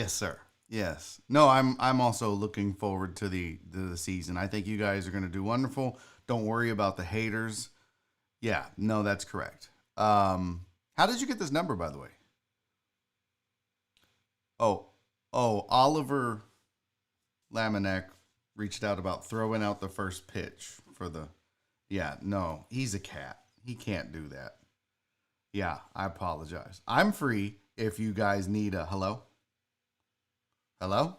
Yes, sir. Yes. No, I'm also looking forward to the season. I think you guys are going to do wonderful. Don't worry about the haters. Yeah, no, that's correct. How did you get this number, by the way? Oh, Oliver Lamanek reached out about throwing out the first pitch for the. Yeah, no, he's a cat. He can't do that. Yeah, I apologize. I'm free if you guys need a hello. Hello?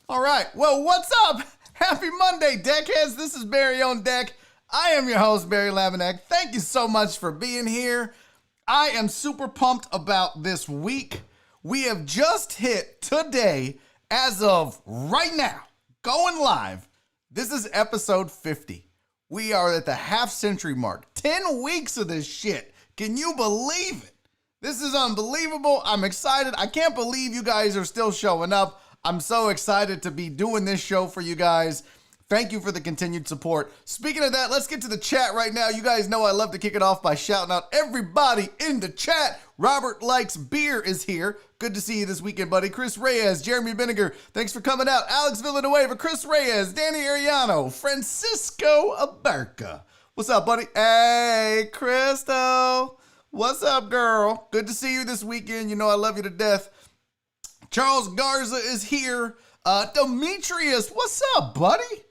All right. Well, what's up? Happy Monday, deckheads. This is Barry on Deck. I am your host, Barry Lamanek. Thank you so much for being here. I am super pumped about this week. We have just hit today, as of right now, going live. This is episode 50. We are at the half-century mark. 10 weeks of this shit. Can you believe it? This is unbelievable. I'm excited. I can't believe you guys are still showing up. I'm so excited to be doing this show for you guys. Thank you for the continued support. Speaking of that, let's get to the chat right now. You guys know I love to kick it off by shouting out everybody in the chat. Robert Likes Beer is here. Good to see you this weekend, buddy. Chris Reyes, Jeremy Vinegar, thanks for coming out. Alex Villanueva, Chris Reyes, Danny Ariano, Francisco Abarca. What's up, buddy? Hey, Crystal. What's up, girl? Good to see you this weekend. You know I love you to death. Charles Garza is here. Demetrius, what's up, buddy?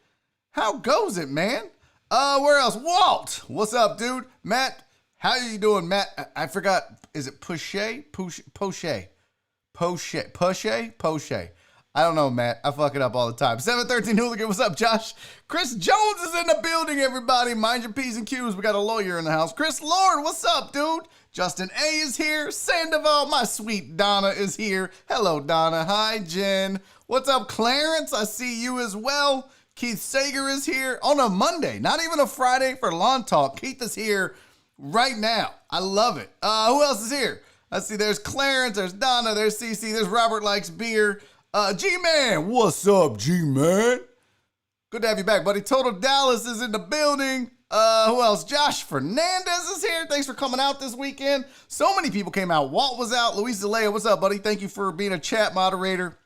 How goes it, man? Where else? Walt, what's up, dude? Matt, how are you doing, Matt? I forgot. Is it Poche? I don't know, Matt. I fuck it up all the time. 713 Hooligan, what's up, Josh? Chris Jones is in the building, everybody. Mind your P's and Q's. We got a lawyer in the house. Chris Lord, what's up, dude? Justin A is here. Sandoval, my sweet Donna is here. Hello, Donna. Hi, Jen. What's up, Clarence? I see you as well. Keith Sager is here on a Monday, not even a Friday for Lawn Talk. Keith is here right now. I love it. Who else is here? I see there's Clarence, there's Donna, there's CC, there's Robert Likes Beer. G-Man, what's up, G-Man? Good to have you back, buddy. Total Dallas is in the building. Who else? Josh Fernandez is here. Thanks for coming out this weekend. So many people came out. Walt was out. Luis Zelaya, what's up, buddy? Thank you for being a chat moderator.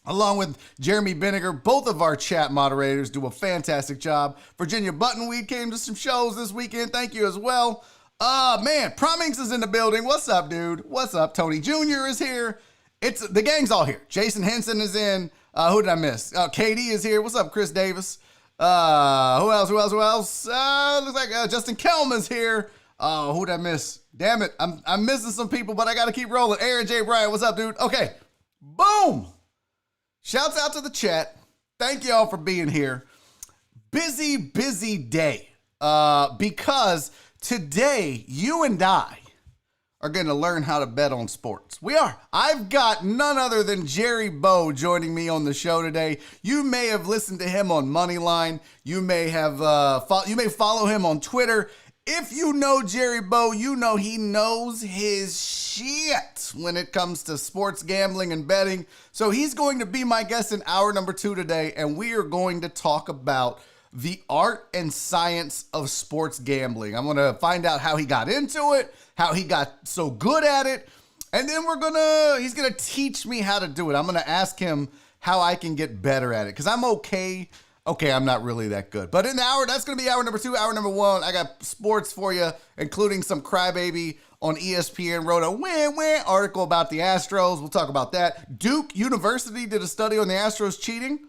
Along with Jeremy Vinegar, both of our chat moderators do a fantastic job. Virginia Buttonweed came to some shows this weekend. Thank you as well. Man, Promings is in the building. What's up, dude? What's up? Tony Jr. is here. The gang's all here. Jason Henson is in. Who did I miss? Katie is here. What's up, Chris Davis? Who else? Looks like Justin Kelm is here. Who did I miss? Damn it. I'm missing some people, but I got to keep rolling. Aaron J. Bryant, what's up, dude? Okay. Boom. Shouts out to the chat. Thank you all for being here. Busy day. Because today, you and I are going to learn how to bet on sports. We are. I've got none other than Jerry Bow joining me on the show today. You may have listened to him on Moneyline. You may have you may follow him on Twitter. If you know Jerry Bow, you know he knows his shit when it comes to sports gambling and betting. So he's going to be my guest in hour number 2 today, and we are going to talk about the art and science of sports gambling. I'm going to find out how he got into it, how he got so good at it, and then he's going to teach me how to do it. I'm going to ask him how I can get better at it, because I'm okay. Okay, I'm not really that good. But in the hour, that's going to be hour number 2. Hour number 1, I got sports for you, including some Crybaby on ESPN wrote a win-win article about the Astros. We'll talk about that. Duke University did a study on the Astros cheating.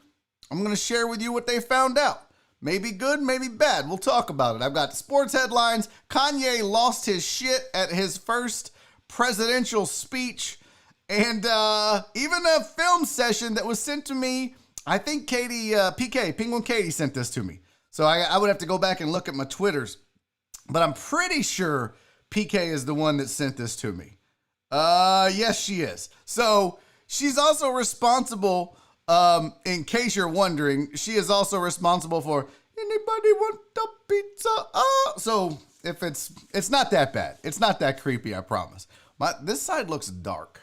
I'm going to share with you what they found out. Maybe good, maybe bad. We'll talk about it. I've got sports headlines. Kanye lost his shit at his first presidential speech. And even a film session that was sent to me. I think Katie, Penguin Katie sent this to me. So I would have to go back and look at my Twitters. But I'm pretty sure PK is the one that sent this to me. Yes, she is. So she's also responsible, in case you're wondering, she is also responsible for anybody want a pizza? So if it's not that bad. It's not that creepy, I promise. This side looks dark.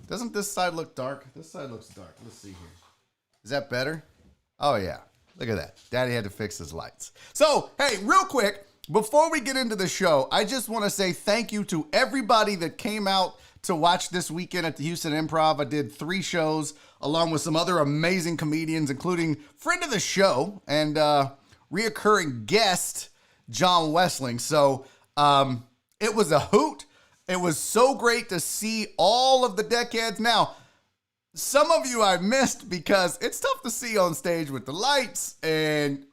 Doesn't this side look dark? This side looks dark. Let's see here. Is that better? Oh, yeah. Look at that. Daddy had to fix his lights. So, hey, real quick, before we get into the show, I just want to say thank you to everybody that came out to watch this weekend at the Houston Improv. I did 3 shows along with some other amazing comedians, including friend of the show and reoccurring guest, John Wessling. So it was a hoot. It was so great to see all of the deckheads. Now, some of you I missed because it's tough to see on stage with the lights. And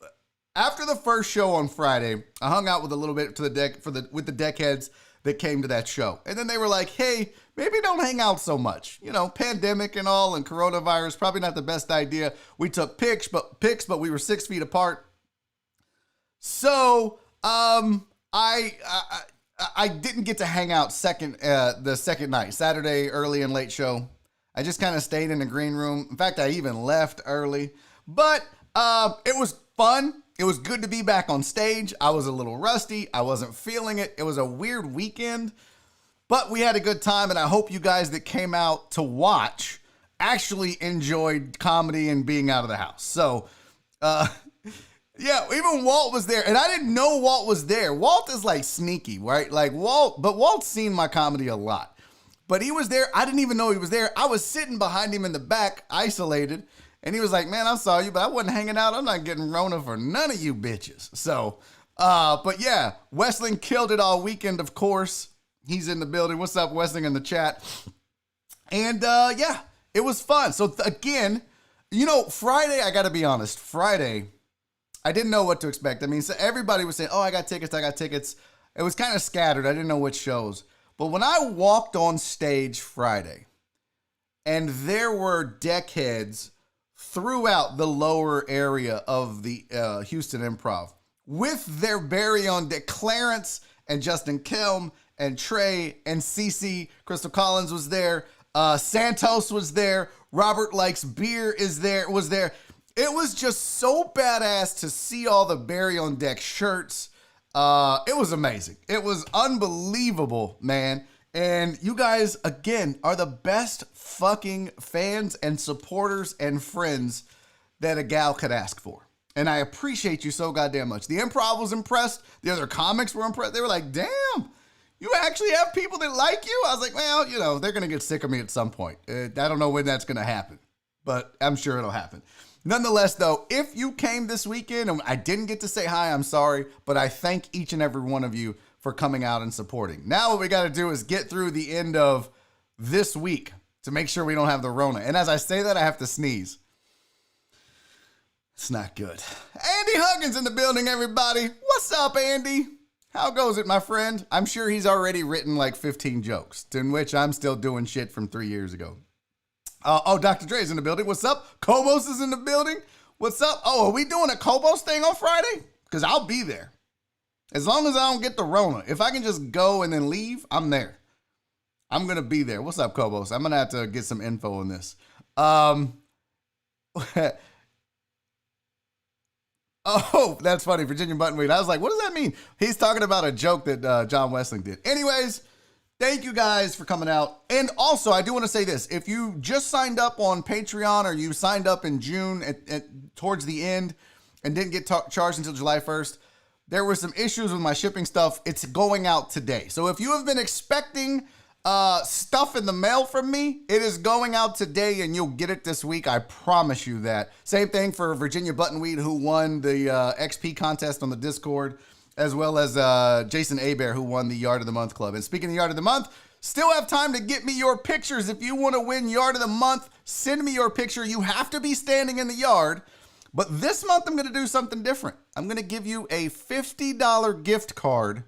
after the first show on Friday, I hung out with a little bit with the deckheads that came to that show. And then they were like, hey, maybe don't hang out so much. You know, pandemic and all and coronavirus, probably not the best idea. We took pics, but we were 6 feet apart. So I didn't get to hang out the second night, Saturday early and late show. I just kind of stayed in the green room. In fact, I even left early. But it was fun. It was good to be back on stage. I was a little rusty. I wasn't feeling it. It was a weird weekend. But we had a good time, and I hope you guys that came out to watch actually enjoyed comedy and being out of the house. So, yeah, even Walt was there, and I didn't know Walt was there. Walt is like sneaky, right? Like Walt's seen my comedy a lot. But he was there. I didn't even know he was there. I was sitting behind him in the back, isolated, and he was like, man, I saw you, but I wasn't hanging out. I'm not getting Rona for none of you bitches. So, but yeah, Wessling killed it all weekend, of course. He's in the building. What's up, Wessling, in the chat? And yeah, it was fun. So again, you know, Friday, I got to be honest, Friday, I didn't know what to expect. I mean, so everybody was saying, oh, I got tickets. It was kind of scattered. I didn't know which shows. But when I walked on stage Friday, and there were deckheads throughout the lower area of the Houston Improv with their Barry on deck, Clarence and Justin Kelm and Trey and Cece, Crystal Collins was there, Santos was there, Robert Likes Beer was there. It was just so badass to see all the Barry on deck shirts. It was amazing. It was unbelievable, man. And you guys, again, are the best fucking fans and supporters and friends that a gal could ask for. And I appreciate you so goddamn much. The Improv was impressed. The other comics were impressed. They were like, damn, you actually have people that like you? I was like, well, you know, they're going to get sick of me at some point. I don't know when that's going to happen, but I'm sure it'll happen. Nonetheless, though, if you came this weekend and I didn't get to say hi, I'm sorry, but I thank each and every one of you for coming out and supporting. Now what we got to do is get through the end of this week to make sure we don't have the Rona. And as I say that, I have to sneeze. It's not good. Andy Huggins in the building, everybody. What's up, Andy? How goes it, my friend? I'm sure he's already written like 15 jokes, in which I'm still doing shit from 3 years ago. Dr. Dre's in the building. What's up? Kobos is in the building. What's up? Oh, are we doing a Kobos thing on Friday? Because I'll be there. As long as I don't get the Rona. If I can just go and then leave, I'm there. I'm going to be there. What's up, Kobos? I'm going to have to get some info on this. Oh, that's funny. Virginia Buttonweed. I was like, what does that mean? He's talking about a joke that John Wessling did. Anyways, thank you guys for coming out. And also, I do want to say this. If you just signed up on Patreon or you signed up in June towards the end and didn't get charged until July 1st, there were some issues with my shipping stuff. It's going out today. So if you have been expecting stuff in the mail from me, it is going out today and you'll get it this week. I promise you that. Same thing for Virginia Buttonweed, who won the XP contest on the Discord, as well as Jason Abear, who won the Yard of the Month Club. And speaking of Yard of the Month, still have time to get me your pictures. If you want to win Yard of the Month, send me your picture. You have to be standing in the yard. But this month, I'm going to do something different. I'm going to give you a $50 gift card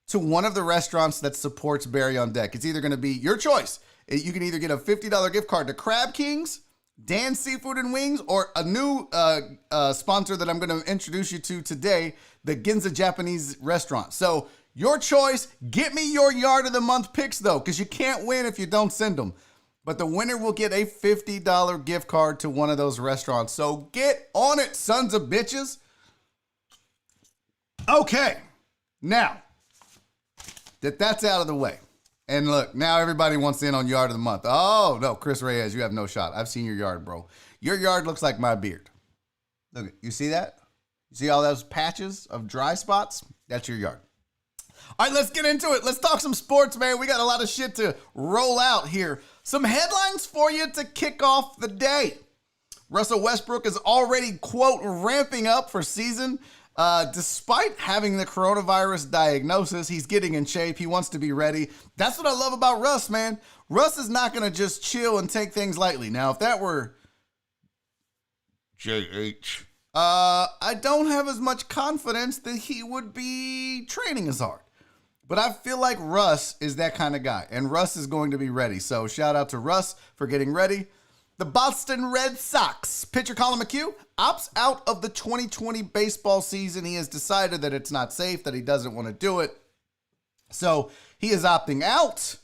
to one of the restaurants that supports Barry on Deck. It's either going to be your choice. You can either get a $50 gift card to Crab Kings, Dan's Seafood and Wings, or a new sponsor that I'm going to introduce you to today, the Ginza Japanese restaurant. So your choice. Get me your Yard of the Month picks, though, because you can't win if you don't send them. But the winner will get a $50 gift card to one of those restaurants. So get on it, sons of bitches. Okay. Now that's out of the way. And look, now everybody wants in on Yard of the Month. Oh, no, Chris Reyes, you have no shot. I've seen your yard, bro. Your yard looks like my beard. Look, you see that? You see all those patches of dry spots? That's your yard. All right, let's get into it. Let's talk some sports, man. We got a lot of shit to roll out here. Some headlines for you to kick off the day. Russell Westbrook is already, quote, ramping up for season. Despite having the coronavirus diagnosis, he's getting in shape. He wants to be ready. That's what I love about Russ, man. Russ is not going to just chill and take things lightly. Now, if that were JH, I don't have as much confidence that he would be training as hard. But I feel like Russ is that kind of guy, and Russ is going to be ready. So shout out to Russ for getting ready. The Boston Red Sox pitcher Colin McHugh opts out of the 2020 baseball season. He has decided that it's not safe, that he doesn't want to do it. So he is opting out.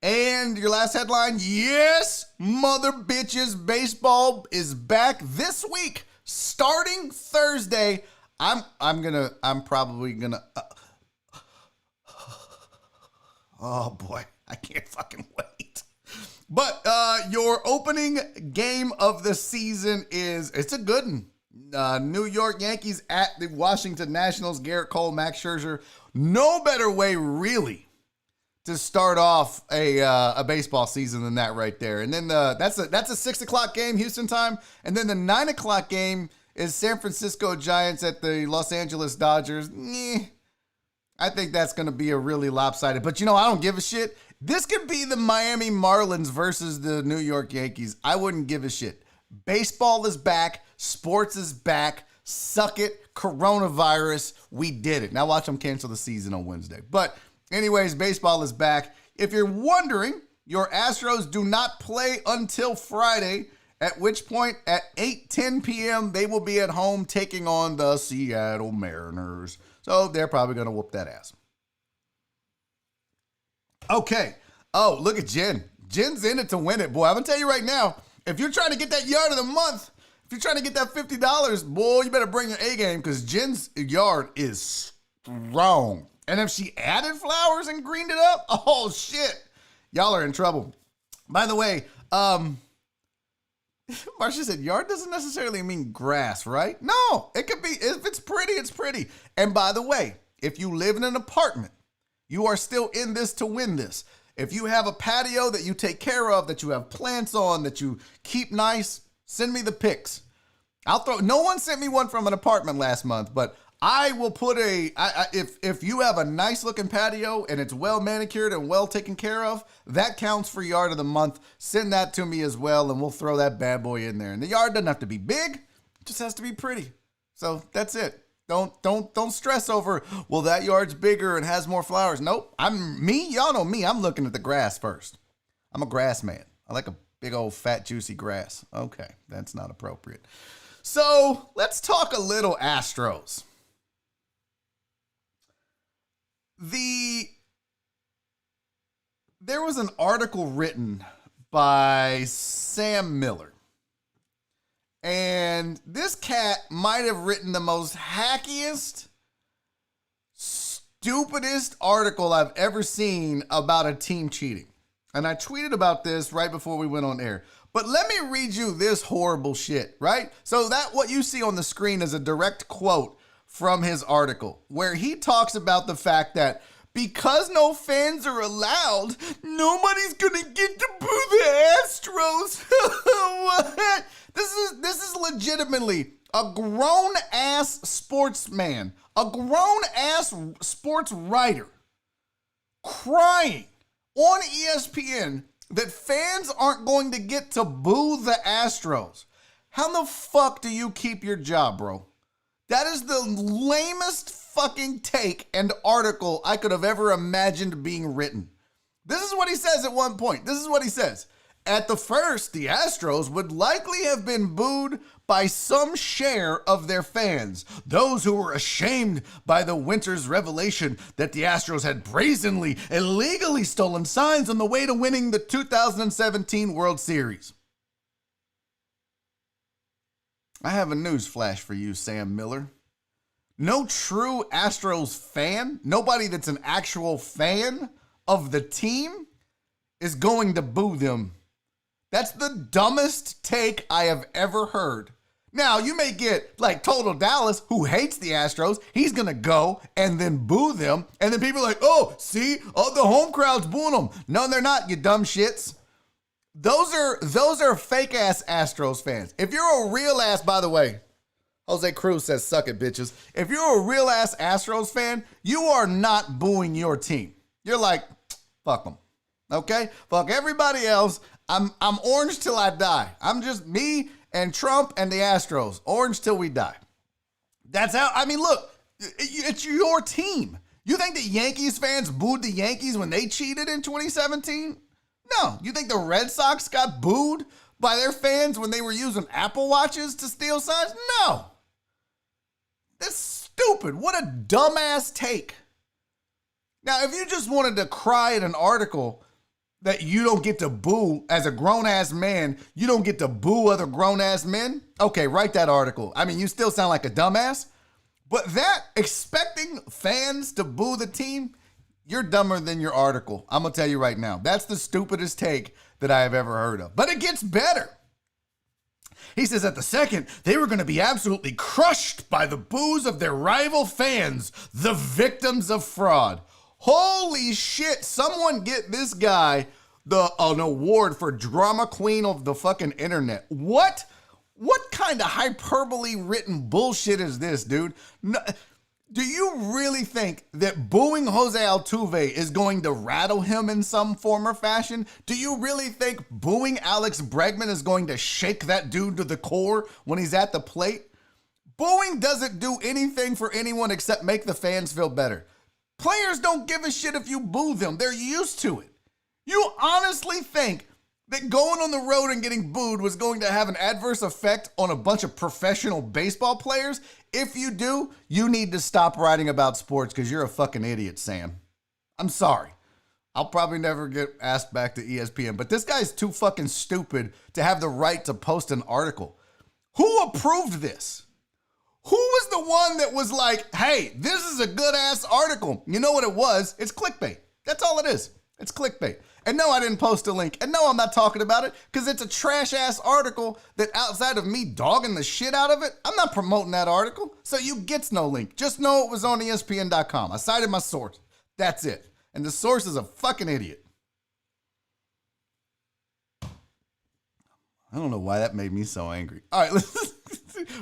And your last headline, yes, mother bitches, baseball is back this week, starting Thursday. I'm probably gonna, oh boy, I can't fucking wait. But your opening game of the season it's a good one. New York Yankees at the Washington Nationals. Garrett Cole, Max Scherzer. No better way, really, to start off a baseball season than that right there. And then that's a 6 o'clock game, Houston time. And then the 9 o'clock game is San Francisco Giants at the Los Angeles Dodgers. I think that's going to be a really lopsided. But, I don't give a shit. This could be the Miami Marlins versus the New York Yankees. I wouldn't give a shit. Baseball is back. Sports is back. Suck it. Coronavirus. We did it. Now watch them cancel the season on Wednesday. But anyways, baseball is back. If you're wondering, your Astros do not play until Friday, at which point at 8:10 p.m. they will be at home taking on the Seattle Mariners. So they're probably going to whoop that ass. Okay. Oh, look at Jen. Jen's in it to win it, boy. I'm going to tell you right now, if you're trying to get that yard of the month, if you're trying to get that $50, boy, you better bring your A game because Jen's yard is strong. And if she added flowers and greened it up, oh, shit. Y'all are in trouble. By the way, Marcia said yard doesn't necessarily mean grass, right? No, it could be. If it's pretty, it's pretty. And by the way, if you live in an apartment, you are still in this to win this. If you have a patio that you take care of, that you have plants on, that you keep nice, send me the pics. No one sent me one from an apartment last month, but I will put if you have a nice looking patio and it's well manicured and well taken care of, that counts for yard of the month. Send that to me as well, and we'll throw that bad boy in there. And the yard doesn't have to be big, it just has to be pretty. So that's it. Don't stress over, well, that yard's bigger and has more flowers. Nope. Y'all know me, I'm looking at the grass first. I'm a grass man. I like a big old fat juicy grass. Okay, that's not appropriate. So let's talk a little Astros. There was an article written by Sam Miller. And this cat might have written the most hackiest, stupidest article I've ever seen about a team cheating. And I tweeted about this right before we went on air. But let me read you this horrible shit, right? So that what you see on the screen is a direct quote from his article, where he talks about the fact that because no fans are allowed, nobody's gonna get to boo the Astros. What? This is legitimately a grown-ass sportsman, a grown-ass sports writer crying on ESPN that fans aren't going to get to boo the Astros. How the fuck do you keep your job, bro? That is the lamest fucking take and article I could have ever imagined being written. This is what he says at one point. This is what he says. At the first, the Astros would likely have been booed by some share of their fans, those who were ashamed by the winter's revelation that the Astros had brazenly, illegally stolen signs on the way to winning the 2017 World Series. I have a news flash for you, Sam Miller. No true Astros fan, nobody that's an actual fan of the team, is going to boo them. That's the dumbest take I have ever heard. Now, you may get like Total Dallas, who hates the Astros. He's going to go and then boo them. And then people are like, oh, see, oh, the home crowd's booing them. No, they're not, you dumb shits. Those are fake ass Astros fans. If you're a real ass, by the way, Jose Cruz says, suck it, bitches. If you're a real ass Astros fan, you are not booing your team. You're like, fuck them. Okay? Fuck everybody else. I'm orange till I die. I'm just me and Trump and the Astros. Orange till we die. That's how, I mean, look, it's your team. You think the Yankees fans booed the Yankees when they cheated in 2017? No. You think the Red Sox got booed by their fans when they were using Apple Watches to steal signs? No. That's stupid. What a dumbass take. Now, if you just wanted to cry in an article that you don't get to boo as a grown-ass man, you don't get to boo other grown-ass men, okay, write that article. I mean, you still sound like a dumbass, but that, expecting fans to boo the team, you're dumber than your article. I'm going to tell you right now. That's the stupidest take that I have ever heard of. But it gets better. He says at the second, they were going to be absolutely crushed by the boos of their rival fans, the victims of fraud. Holy shit, someone get this guy an award for drama queen of the fucking internet. What kind of hyperbole written bullshit is this, dude? No, do you really think that booing Jose Altuve is going to rattle him in some form or fashion? Do you really think booing Alex Bregman is going to shake that dude to the core when he's at the plate? Booing doesn't do anything for anyone except make the fans feel better. Players don't give a shit if you boo them. They're used to it. You honestly think that going on the road and getting booed was going to have an adverse effect on a bunch of professional baseball players? If you do, you need to stop writing about sports because you're a fucking idiot, Sam. I'm sorry. I'll probably never get asked back to ESPN, but this guy's too fucking stupid to have the right to post an article. Who approved this? Who was the one that was like, hey, this is a good ass article? You know what it was? It's clickbait. That's all it is. It's clickbait. And no, I didn't post a link. And no, I'm not talking about it because it's a trash ass article that outside of me dogging the shit out of it, I'm not promoting that article. So you gets no link. Just know it was on ESPN.com. I cited my source. That's it. And the source is a fucking idiot. I don't know why that made me so angry. All right,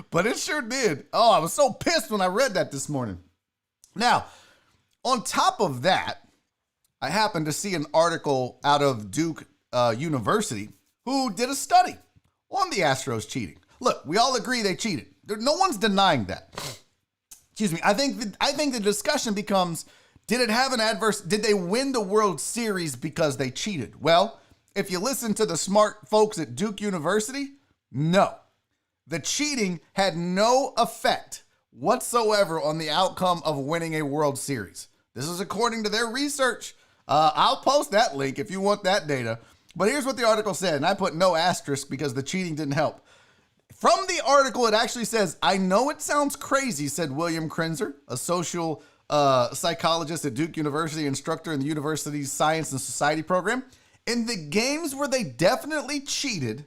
but it sure did. Oh, I was so pissed when I read that this morning. Now, on top of that, I happened to see an article out of Duke University who did a study on the Astros cheating. Look, we all agree they cheated. No one's denying that. Excuse me. I think the discussion becomes, did they win the World Series because they cheated? Well, if you listen to the smart folks at Duke University, no. The cheating had no effect whatsoever on the outcome of winning a World Series. This is according to their research. I'll post that link if you want that data. But here's what the article said, and I put no asterisk because the cheating didn't help. From the article, it actually says, I know it sounds crazy, said William Krenzer, a social psychologist at Duke University, instructor in the university's Science and Society program. In the games where they definitely cheated,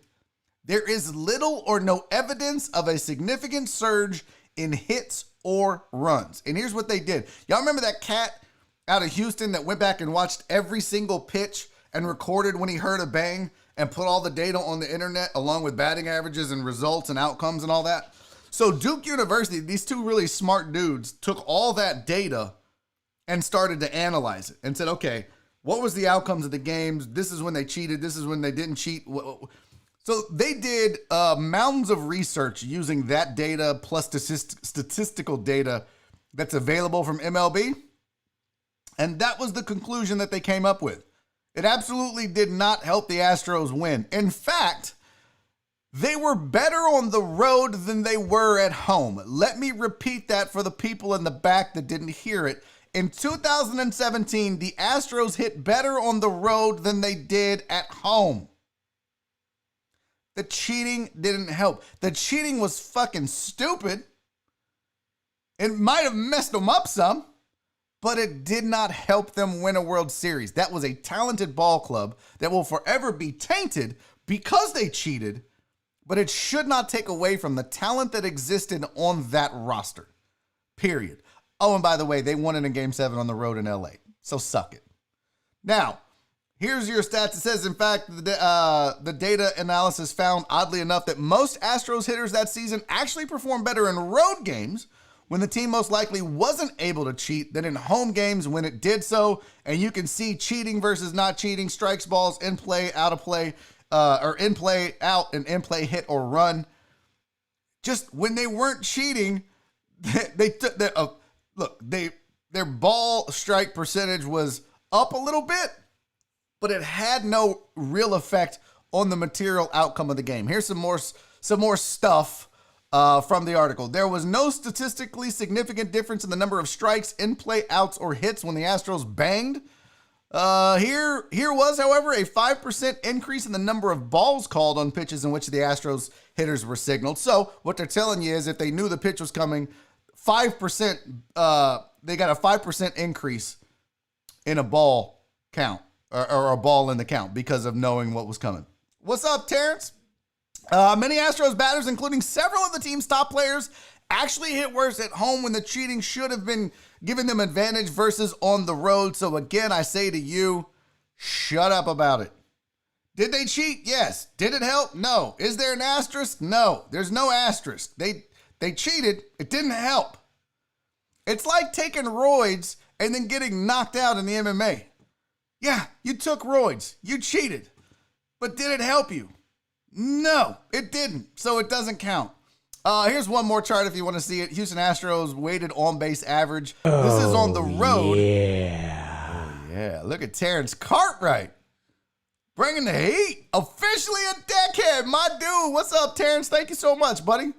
there is little or no evidence of a significant surge in hits or runs. And here's what they did. Y'all remember that cat out of Houston that went back and watched every single pitch and recorded when he heard a bang and put all the data on the internet along with batting averages and results and outcomes and all that? So Duke University, these two really smart dudes, took all that data and started to analyze it and said, okay, what was the outcomes of the games? This is when they cheated. This is when they didn't cheat. So they did mountains of research using that data plus statistical data that's available from MLB. And that was the conclusion that they came up with. It absolutely did not help the Astros win. In fact, they were better on the road than they were at home. Let me repeat that for the people in the back that didn't hear it. In 2017, the Astros hit better on the road than they did at home. The cheating didn't help. The cheating was fucking stupid. It might have messed them up some, but it did not help them win a World Series. That was a talented ball club that will forever be tainted because they cheated, but it should not take away from the talent that existed on that roster. Period. Oh, and by the way, they won it in Game 7 on the road in LA. So suck it. Now, here's your stats. It says, in fact, the data analysis found, oddly enough, that most Astros hitters that season actually performed better in road games when the team most likely wasn't able to cheat than in home games when it did so. And you can see cheating versus not cheating, strikes, balls, in play, out of play, or in play, out, and in play, hit or run. Just when they weren't cheating, their ball strike percentage was up a little bit, but it had no real effect on the material outcome of the game. Here's some more stuff from the article. There was no statistically significant difference in the number of strikes, in play, outs, or hits when the Astros banged. Here was, however, a 5% increase in the number of balls called on pitches in which the Astros hitters were signaled. So what they're telling you is if they knew the pitch was coming, 5%, they got a 5% increase in a ball count or a ball in the count because of knowing what was coming. What's up, Terrence? Many Astros batters, including several of the team's top players, actually hit worse at home when the cheating should have been giving them advantage versus on the road. So again, I say to you, shut up about it. Did they cheat? Yes. Did it help? No. Is there an asterisk? No. There's no asterisk. They cheated. It didn't help. It's like taking roids and then getting knocked out in the MMA. Yeah, you took roids. You cheated. But did it help you? No, it didn't. So it doesn't count. Here's one more chart if you want to see it. Houston Astros weighted on-base average. This is on the road. Yeah. Oh, yeah. Look at Terrence Cartwright. Bringing the heat. Officially a deckhead. My dude. What's up, Terrence? Thank you so much, buddy.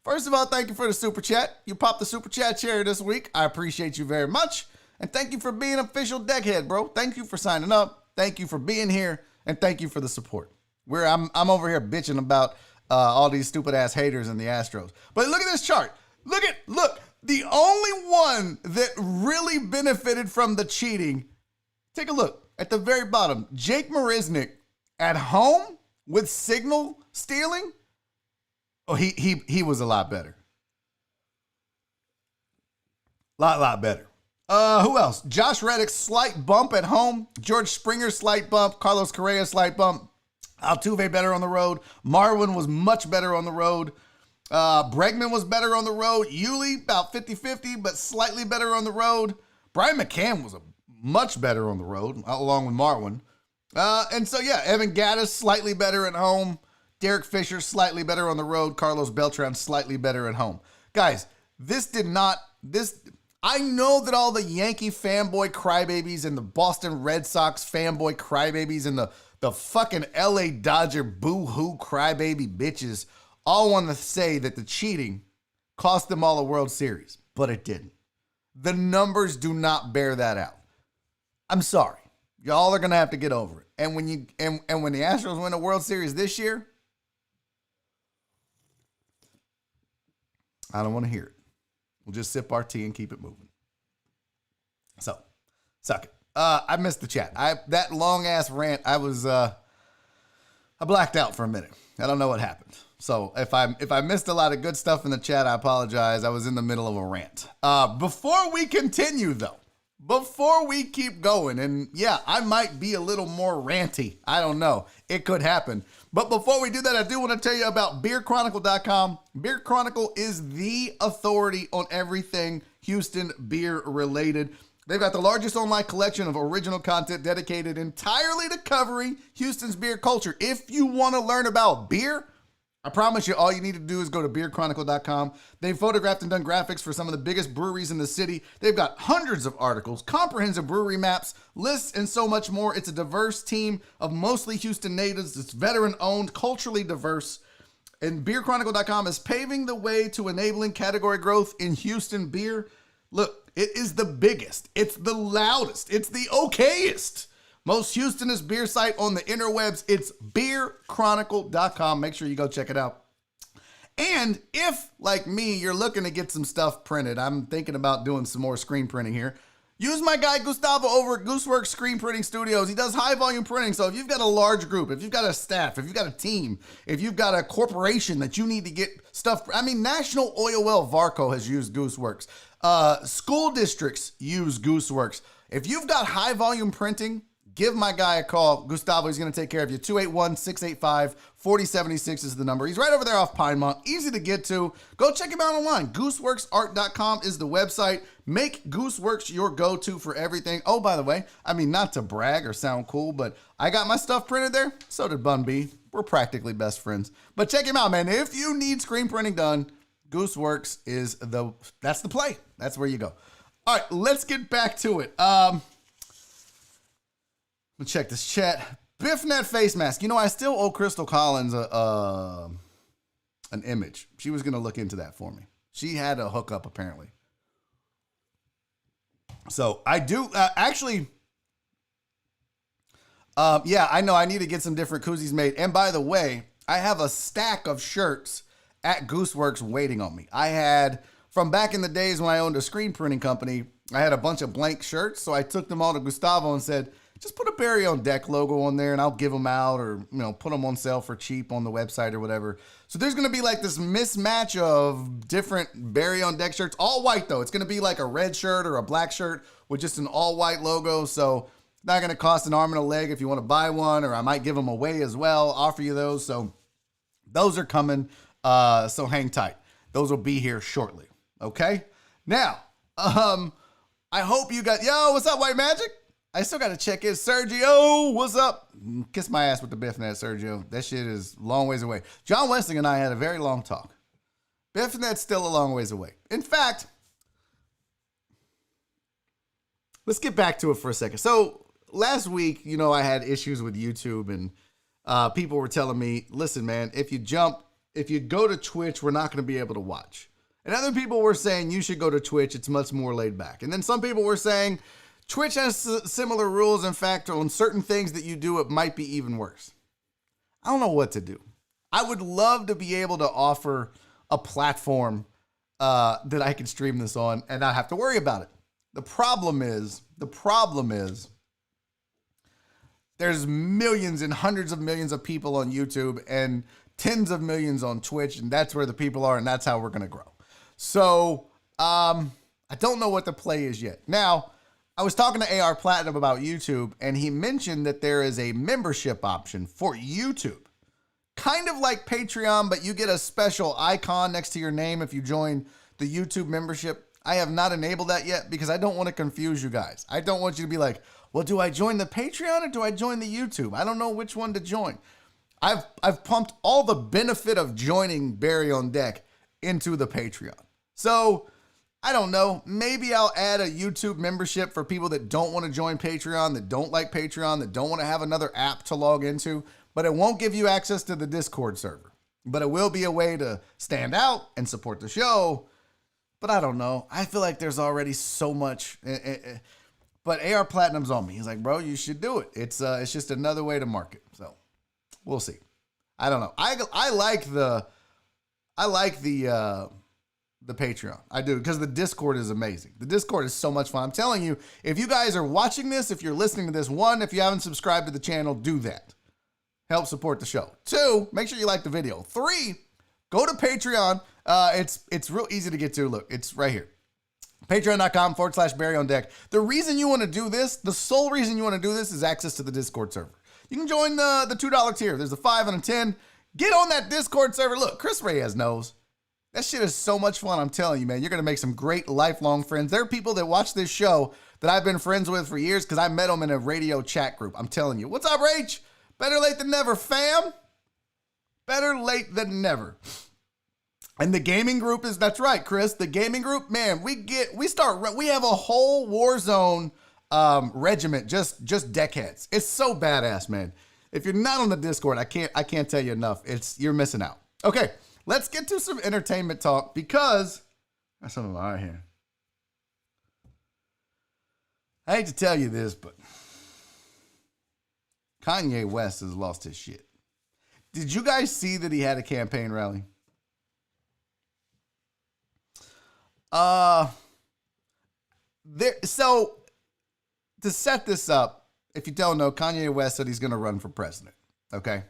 First of all, thank you for the super chat. You popped the super chat cherry this week. I appreciate you very much. And thank you for being an official deckhead, bro. Thank you for signing up. Thank you for being here. And thank you for the support. I'm over here bitching about all these stupid ass haters in the Astros. But look at this chart. Look, the only one that really benefited from the cheating. Take a look at the very bottom. Jake Marisnick at home with signal stealing. Oh, he was a lot better. Lot better. Who else? Josh Reddick's slight bump at home. George Springer's slight bump. Carlos Correa's slight bump. Altuve better on the road. Marwin was much better on the road. Bregman was better on the road. Yuli about 50-50, but slightly better on the road. Brian McCann was much better on the road, along with Marwin. And so, yeah, Evan Gattis slightly better at home. Derek Fisher slightly better on the road. Carlos Beltran slightly better at home. Guys, I know that all the Yankee fanboy crybabies and the Boston Red Sox fanboy crybabies and the fucking LA Dodger boo-hoo crybaby bitches all want to say that the cheating cost them all a World Series, but it didn't. The numbers do not bear that out. I'm sorry. Y'all are going to have to get over it. And when the Astros win a World Series this year, I don't want to hear it. We'll just sip our tea and keep it moving. So, suck it. I missed the chat. That long ass rant. I blacked out for a minute. I don't know what happened. So if I missed a lot of good stuff in the chat, I apologize. I was in the middle of a rant. Before we continue though, before we keep going, and yeah, I might be a little more ranty. I don't know. It could happen. But before we do that, I do want to tell you about beerchronicle.com. Beer Chronicle is the authority on everything Houston beer related. They've got the largest online collection of original content dedicated entirely to covering Houston's beer culture. If you want to learn about beer, I promise you all you need to do is go to beerchronicle.com. They've photographed and done graphics for some of the biggest breweries in the city. They've got hundreds of articles, comprehensive brewery maps, lists, and so much more. It's a diverse team of mostly Houston natives. It's veteran-owned, culturally diverse. And beerchronicle.com is paving the way to enabling category growth in Houston beer. Look, it is the biggest. It's the loudest. It's the okayest. Most Houstonist beer site on the interwebs. It's beerchronicle.com. Make sure you go check it out. And if, like me, you're looking to get some stuff printed, I'm thinking about doing some more screen printing here. Use my guy Gustavo over at Gooseworks Screen Printing Studios. He does high volume printing. So if you've got a large group, if you've got a staff, if you've got a team, if you've got a corporation that you need to get stuff, I mean, National Oil Well Varco has used Gooseworks. School districts use Gooseworks. If you've got high volume printing, give my guy a call. Gustavo, he's going to take care of you. 281-685-4076 is the number. He's right over there off Pinemont. Easy to get to. Go check him out online. GooseworksArt.com is the website. Make Gooseworks your go-to for everything. Oh, by the way, I mean, not to brag or sound cool, but I got my stuff printed there. So did Bun B. We're practically best friends. But check him out, man. If you need screen printing done, Gooseworks is that's the play. That's where you go. All right, let's get back to it. Let's check this chat. BiffNet face mask. You know, I still owe Crystal Collins an image. She was going to look into that for me. She had a hookup, apparently. So I do actually. Yeah, I know I need to get some different koozies made. And by the way, I have a stack of shirts at Gooseworks waiting on me. I had, from back in the days when I owned a screen printing company, I had a bunch of blank shirts. So I took them all to Gustavo and said, just put a Barry on Deck logo on there and I'll give them out, or, you know, put them on sale for cheap on the website or whatever. So there's going to be like this mismatch of different Barry on Deck shirts, all white though. It's going to be like a red shirt or a black shirt with just an all white logo. So not going to cost an arm and a leg if you want to buy one, or I might give them away as well, offer you those. So those are coming. So hang tight. Those will be here shortly. Okay. Now, I hope you got, yo, what's up, White Magic? I still got to check in. Sergio, what's up? Kiss my ass with the BiffNet, Sergio. That shit is a long ways away. John Westing and I had a very long talk. BiffNet's still a long ways away. In fact, let's get back to it for a second. So last week, you know, I had issues with YouTube, and people were telling me, listen, man, if you go to Twitch, we're not going to be able to watch. And other people were saying you should go to Twitch. It's much more laid back. And then some people were saying Twitch has similar rules. In fact, on certain things that you do, it might be even worse. I don't know what to do. I would love to be able to offer a platform that I can stream this on and not have to worry about it. The problem is there's millions and hundreds of millions of people on YouTube and tens of millions on Twitch, and that's where the people are, and that's how we're going to grow. So I don't know what the play is yet. Now, I was talking to AR Platinum about YouTube, and he mentioned that there is a membership option for YouTube. Kind of like Patreon, but you get a special icon next to your name if you join the YouTube membership. I have not enabled that yet because I don't want to confuse you guys. I don't want you to be like, well, do I join the Patreon or do I join the YouTube? I don't know which one to join. I've pumped all the benefit of joining Barry on Deck into the Patreon. So I don't know. Maybe I'll add a YouTube membership for people that don't want to join Patreon, that don't like Patreon, that don't want to have another app to log into, but it won't give you access to the Discord server. But it will be a way to stand out and support the show. But I don't know. I feel like there's already so much. But AR Platinum's on me. He's like, bro, you should do it. It's just another way to market. So we'll see. I don't know. I like the Patreon. I do, because the Discord is amazing. The Discord is so much fun. I'm telling you, if you guys are watching this, if you're listening to this, one, if you haven't subscribed to the channel, do that. Help support the show. Two, make sure you like the video. Three, go to Patreon. It's real easy to get to. Look, it's right here. Patreon.com/Barry on Deck. The reason you want to do this, the sole reason you want to do this, is access to the Discord server. You can join the $2 tier. There's a 5 and a 10. Get on that Discord server. Look, Chris Reyes knows. That shit is so much fun. I'm telling you, man. You're going to make some great lifelong friends. There are people that watch this show that I've been friends with for years because I met them in a radio chat group. I'm telling you. What's up, Rach? Better late than never, fam. Better late than never. And the gaming group is, that's right, Chris. The gaming group, man, we have a whole Warzone regiment, just deckheads. It's so badass, man. If you're not on the Discord, I can't tell you enough. You're missing out. Okay, let's get to some entertainment talk because that's something all right here. I hate to tell you this, but Kanye West has lost his shit. Did you guys see that he had a campaign rally? So to set this up, if you don't know, Kanye West said he's going to run for president. Okay.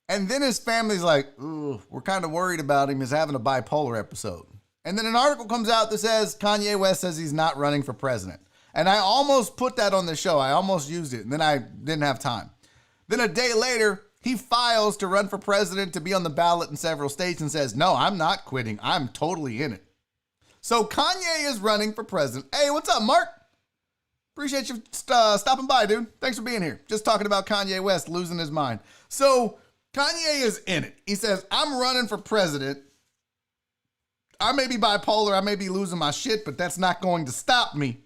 And then his family's like, ooh, we're kind of worried about him. He's having a bipolar episode. And then an article comes out that says Kanye West says he's not running for president. And I almost put that on the show. I almost used it. And then I didn't have time. Then a day later, he files to run for president to be on the ballot in several states and says, no, I'm not quitting. I'm totally in it. So Kanye is running for president. Hey, what's up, Mark? Appreciate you stopping by, dude. Thanks for being here. Just talking about Kanye West losing his mind. So Kanye is in it. He says, I'm running for president. I may be bipolar. I may be losing my shit, but that's not going to stop me.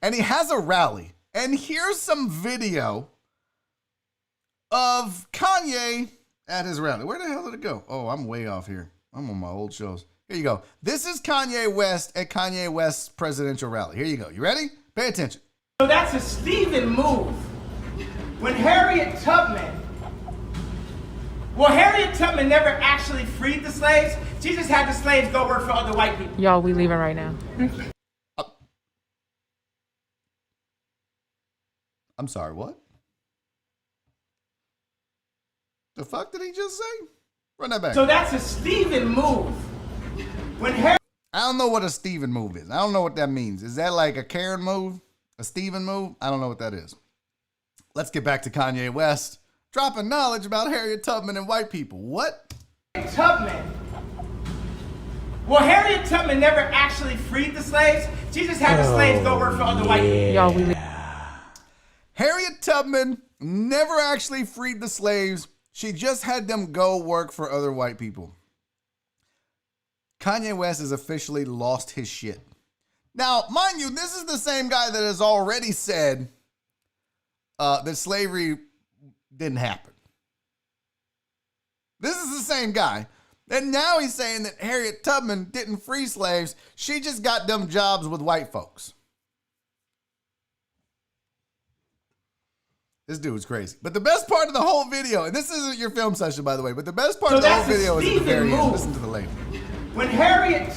And he has a rally. And here's some video of Kanye at his rally. Where the hell did it go? Oh, I'm way off here. I'm on my old shows. Here you go. This is Kanye West at Kanye West's presidential rally. Here you go. You ready? Pay attention. So that's a Stephen move. When Harriet Tubman never actually freed the slaves. She just had the slaves go work for other white people. Y'all, we leaving right now. I'm sorry, what? The fuck did he just say? Run that back. So that's a Stephen move. When I don't know what a Stephen move is. I don't know what that means. Is that like a Karen move? A Stephen move? I don't know what that is. Let's get back to Kanye West. Dropping knowledge about Harriet Tubman and white people. What? Tubman. Well, Harriet Tubman never actually freed the slaves. She just had the slaves go work for other white people. Y'all, we Harriet Tubman never actually freed the slaves. She just had them go work for other white people. Kanye West has officially lost his shit. Now, mind you, this is the same guy that has already said that slavery didn't happen. This is the same guy. And now he's saying that Harriet Tubman didn't free slaves. She just got them jobs with white folks. This dude's crazy. But the best part of the whole video, and this isn't your film session, by the way, but the best part of the whole video is at the very end. Listen to the lady. When Harriet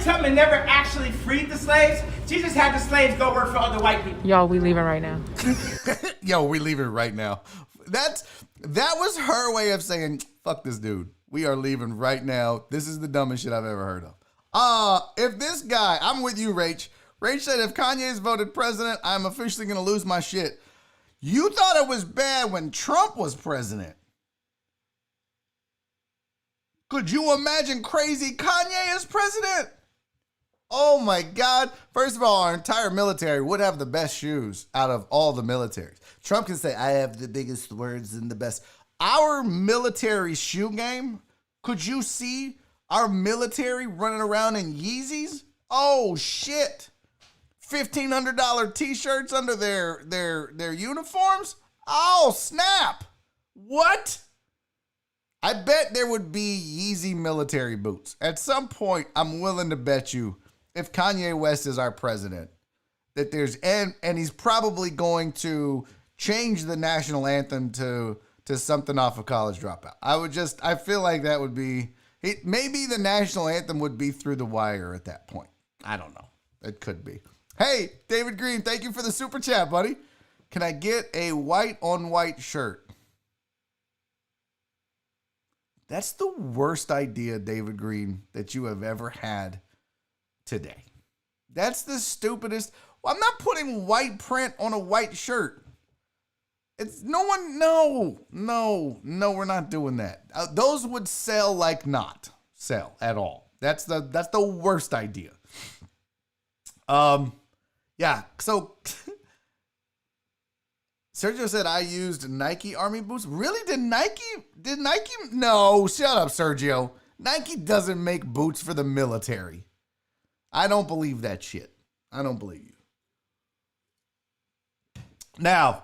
Tubman never actually freed the slaves. She just had the slaves go work for other white people. Y'all, we leaving right now. Yo, we leaving right now. That was her way of saying, fuck this dude. We are leaving right now. This is the dumbest shit I've ever heard of. If this guy, I'm with you, Rach. Rach said, if Kanye's voted president, I'm officially going to lose my shit. You thought it was bad when Trump was president. Could you imagine crazy Kanye as president? Oh my God. First of all, our entire military would have the best shoes out of all the militaries. Trump can say, I have the biggest words and the best. Our military shoe game, could you see our military running around in Yeezys? Oh shit. $1,500 t-shirts under their uniforms? Oh snap. What? I bet there would be Yeezy military boots. At some point, I'm willing to bet you, if Kanye West is our president, that there's, and he's probably going to change the national anthem to something off of College Dropout. I feel like that would be, maybe the national anthem would be Through the Wire at that point. I don't know. It could be. Hey, David Green, thank you for the super chat, buddy. Can I get a white on white shirt? That's the worst idea, David Green, that you have ever had today. That's the stupidest. Well, I'm not putting white print on a white shirt. It's no, we're not doing that. Those would sell like not sell at all. That's the worst idea. Yeah, so Sergio said I used Nike Army boots. Really? Did Nike? No, shut up, Sergio. Nike doesn't make boots for the military. I don't believe that shit. I don't believe you. Now,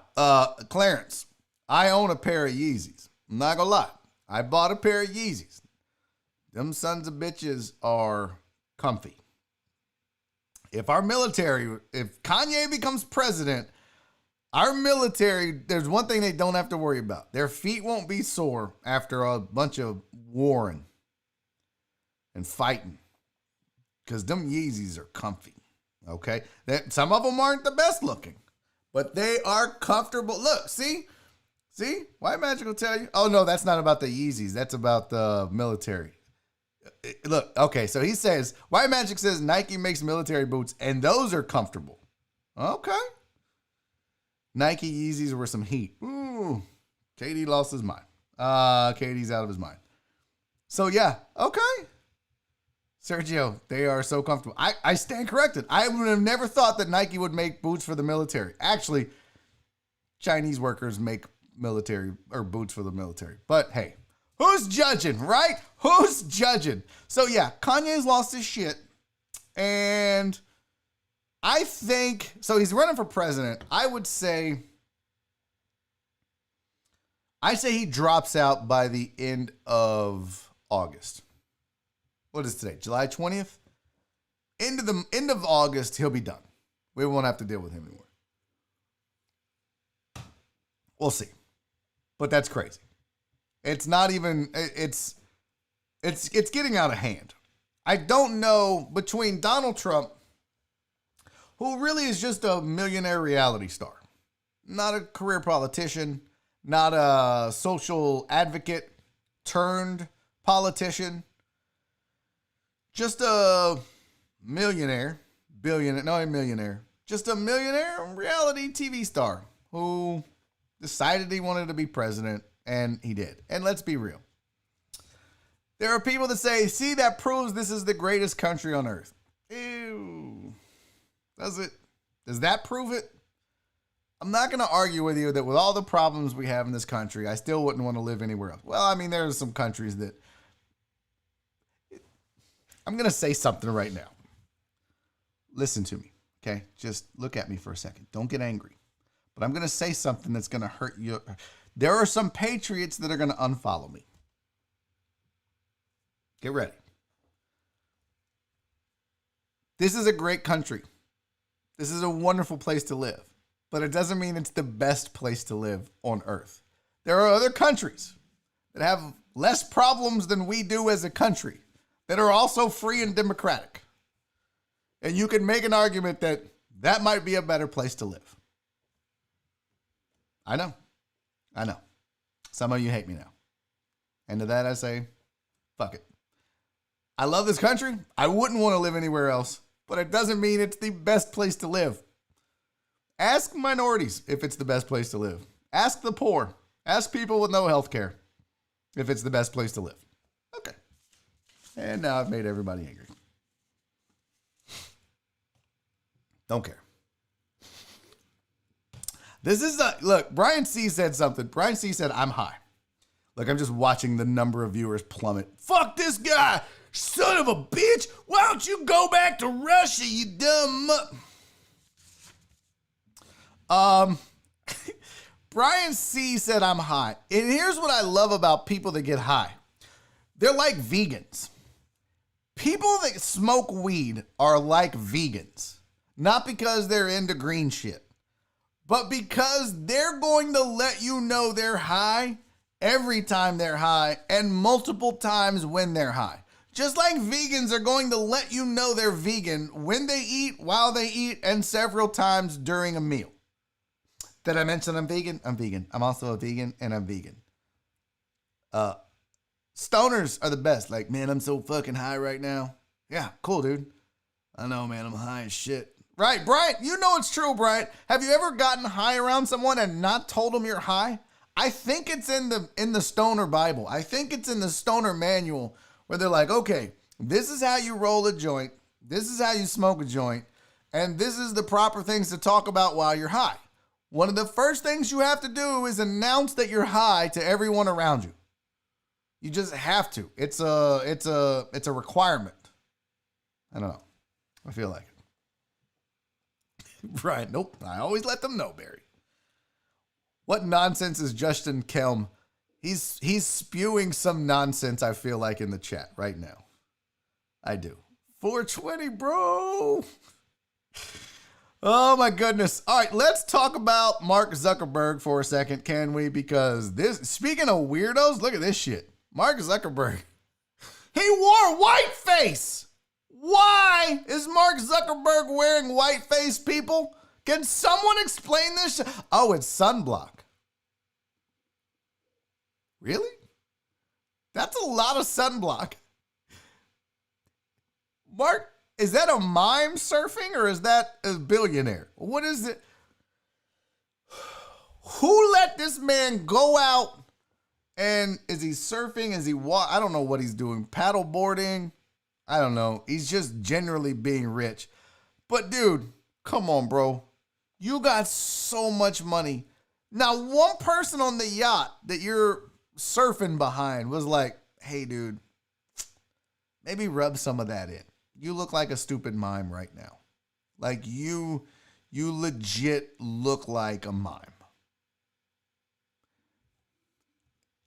Clarence, I own a pair of Yeezys. I'm not gonna lie. I bought a pair of Yeezys. Them sons of bitches are comfy. If Kanye becomes president, our military, there's one thing they don't have to worry about. Their feet won't be sore after a bunch of warring and fighting. Because them Yeezys are comfy. Okay. Some of them aren't the best looking, but they are comfortable. Look, see? White Magic will tell you. Oh, no, that's not about the Yeezys. That's about the military. Look, okay, so he says, White Magic says Nike makes military boots, and those are comfortable. Okay. Nike Yeezys were some heat. Ooh, KD lost his mind. KD's out of his mind. So, yeah, okay. Sergio, they are so comfortable. I stand corrected. I would have never thought that Nike would make boots for the military. Actually, Chinese workers make military or boots for the military. But hey, who's judging, right? Who's judging? So yeah, Kanye's lost his shit. And I think, so he's running for president. I say he drops out by the end of August. What is today? July 20th? End of August, he'll be done. We won't have to deal with him anymore. We'll see. But that's crazy. It's not even, it's getting out of hand. I don't know, between Donald Trump, who really is just a millionaire reality star, not a career politician, not a social advocate turned politician, just a millionaire, just a millionaire reality TV star who decided he wanted to be president, and he did. And let's be real. There are people that say, see, that proves this is the greatest country on earth. Ew. Does it? Does that prove it? I'm not going to argue with you that with all the problems we have in this country, I still wouldn't want to live anywhere else. Well, I mean, there's some countries that... I'm going to say something right now. Listen to me, okay? Just look at me for a second. Don't get angry. But I'm going to say something that's going to hurt you. There are some patriots that are going to unfollow me. Get ready. This is a great country. This is a wonderful place to live. But it doesn't mean it's the best place to live on earth. There are other countries that have less problems than we do as a country that are also free and democratic. And you can make an argument that that might be a better place to live. I know. Some of you hate me now. And to that I say, fuck it. I love this country. I wouldn't want to live anywhere else, but it doesn't mean it's the best place to live. Ask minorities if it's the best place to live. Ask the poor. Ask people with no health care if it's the best place to live. Okay. And now I've made everybody angry. Don't care. This is look, Brian C said something. Brian C said, I'm high. Look, I'm just watching the number of viewers plummet. Fuck this guy, son of a bitch. Why don't you go back to Russia, you dumb Brian C said, I'm high. And here's what I love about people that get high. They're like vegans. People that smoke weed are like vegans. Not because they're into green shit, but because they're going to let you know they're high every time they're high and multiple times when they're high. Just like vegans are going to let you know they're vegan when they eat, while they eat, and several times during a meal. Did I mention I'm vegan? I'm vegan. I'm also a vegan, and I'm vegan. Stoners are the best. Like, man, I'm so fucking high right now. Yeah, cool, dude. I know, man, I'm high as shit. Right, Bryant, you know it's true, Bryant. Have you ever gotten high around someone and not told them you're high? I think it's in the Stoner Bible. I think it's in the Stoner Manual where they're like, okay, this is how you roll a joint. This is how you smoke a joint. And this is the proper things to talk about while you're high. One of the first things you have to do is announce that you're high to everyone around you. You just have to. It's a requirement. I don't know. I feel like it. Right. Nope. I always let them know, Barry. What nonsense is Justin Kelm? He's spewing some nonsense, I feel like, in the chat right now. I do. 420, bro. Oh, my goodness. All right, let's talk about Mark Zuckerberg for a second, can we? Because speaking of weirdos, look at this shit. Mark Zuckerberg. He wore whiteface. Why is Mark Zuckerberg wearing white face, people? Can someone explain this? Oh, it's sunblock. Really? That's a lot of sunblock. Mark, is that a mime surfing or is that a billionaire? What is it? Who let this man go out and is he surfing? Is he I don't know what he's doing. Paddle boarding? I don't know. He's just generally being rich. But dude, come on, bro. You got so much money. Now, one person on the yacht that you're surfing behind was like, hey, dude, maybe rub some of that in. You look like a stupid mime right now. Like you legit look like a mime.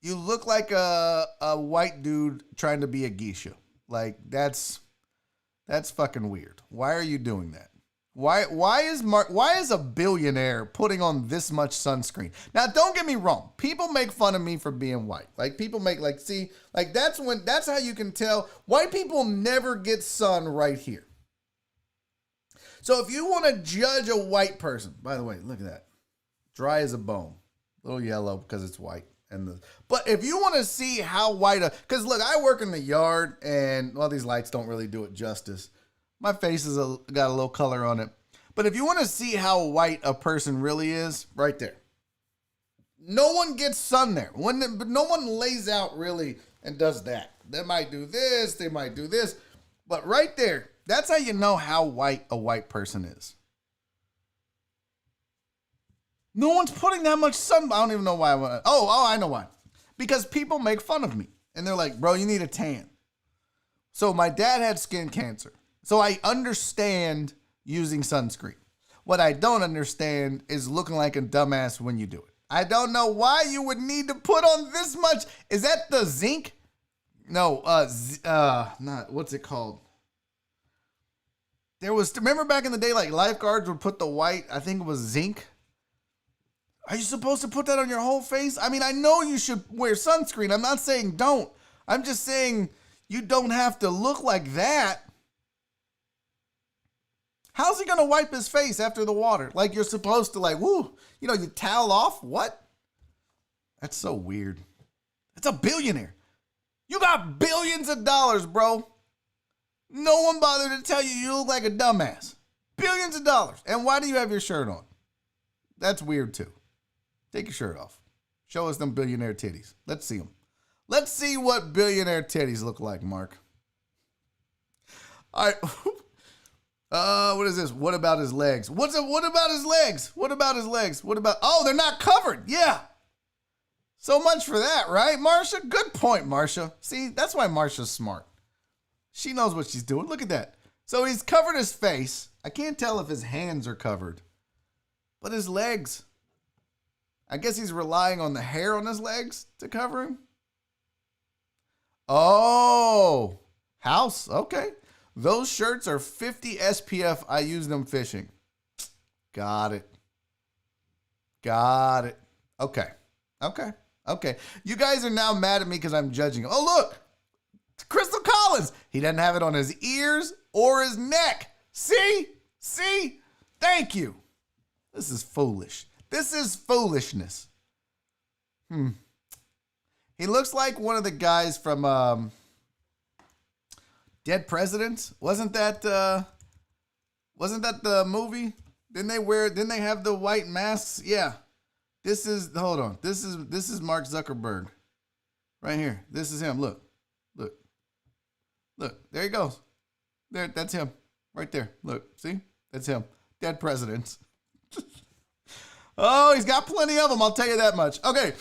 You look like a white dude trying to be a geisha. Like that's fucking weird. Why are you doing that? Why is a billionaire putting on this much sunscreen? Now, don't get me wrong. People make fun of me for being white. Like people make that's how you can tell white people never get sun right here. So if you want to judge a white person, by the way, look at that. Dry as a bone. A little yellow because it's white. But if you want to see how white because look, I work in the yard and these lights don't really do it justice. My face has got a little color on it. But if you want to see how white a person really is, right there. No one gets sun there. But no one lays out really and does that. They might do this, they might do this. But right there, that's how you know how white a white person is. No one's putting that much sun. I don't even know why. I know why. Because people make fun of me. And they're like, bro, you need a tan. So my dad had skin cancer. So I understand using sunscreen. What I don't understand is looking like a dumbass when you do it. I don't know why you would need to put on this much. Is that the zinc? No, not, what's it called? Remember back in the day, like lifeguards would put the white, I think it was zinc. Are you supposed to put that on your whole face? I mean, I know you should wear sunscreen. I'm not saying don't. I'm just saying you don't have to look like that. How's he going to wipe his face after the water? Like you're supposed to you towel off? What? That's so weird. It's a billionaire. You got billions of dollars, bro. No one bothered to tell you look like a dumbass. Billions of dollars. And why do you have your shirt on? That's weird too. Take your shirt off. Show us them billionaire titties. Let's see them. Let's see what billionaire titties look like, Mark. All right. What is this? What about his legs? What about his legs? What about his legs? They're not covered. Yeah. So much for that, right, Marsha? Good point, Marsha. See, that's why Marsha's smart. She knows what she's doing. Look at that. So he's covered his face. I can't tell if his hands are covered. But his legs. I guess he's relying on the hair on his legs to cover him. Oh, house. Okay. Those shirts are 50 SPF. I use them fishing. Got it. Okay. You guys are now mad at me because I'm judging him. Oh, look. Crystal Collins. He doesn't have it on his ears or his neck. See? Thank you. This is foolish. This is foolishness. He looks like one of the guys from Dead Presidents. Wasn't that the movie? Didn't they have the white masks? Yeah. Hold on. This is Mark Zuckerberg. Right here. This is him. Look. There he goes. There, that's him. Right there. Look. See? That's him. Dead Presidents. Oh, he's got plenty of them. I'll tell you that much. Okay.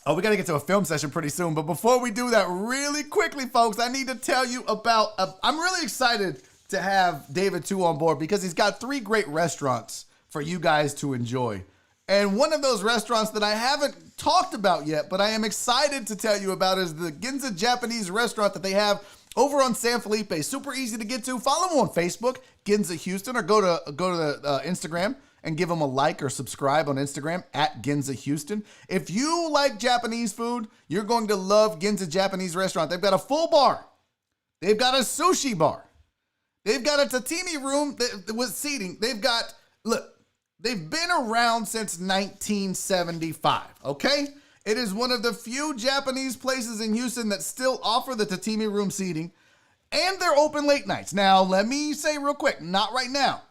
Oh, we got to get to a film session pretty soon. But before we do that, really quickly, folks, I need to tell you about, I'm really excited to have David 2 on board because he's got 3 great restaurants for you guys to enjoy. And one of those restaurants that I haven't talked about yet, but I am excited to tell you about is the Ginza Japanese restaurant that they have over on San Felipe. Super easy to get to. Follow them on Facebook, Ginza Houston, or go to Instagram and give them a like or subscribe on Instagram at Ginza Houston. If you like Japanese food, you're going to love Ginza Japanese restaurant. They've got a full bar. They've got a sushi bar. They've got a tatami room with seating. They've been around since 1975, okay? It is one of the few Japanese places in Houston that still offer the tatami room seating, and they're open late nights. Now, let me say real quick, not right now,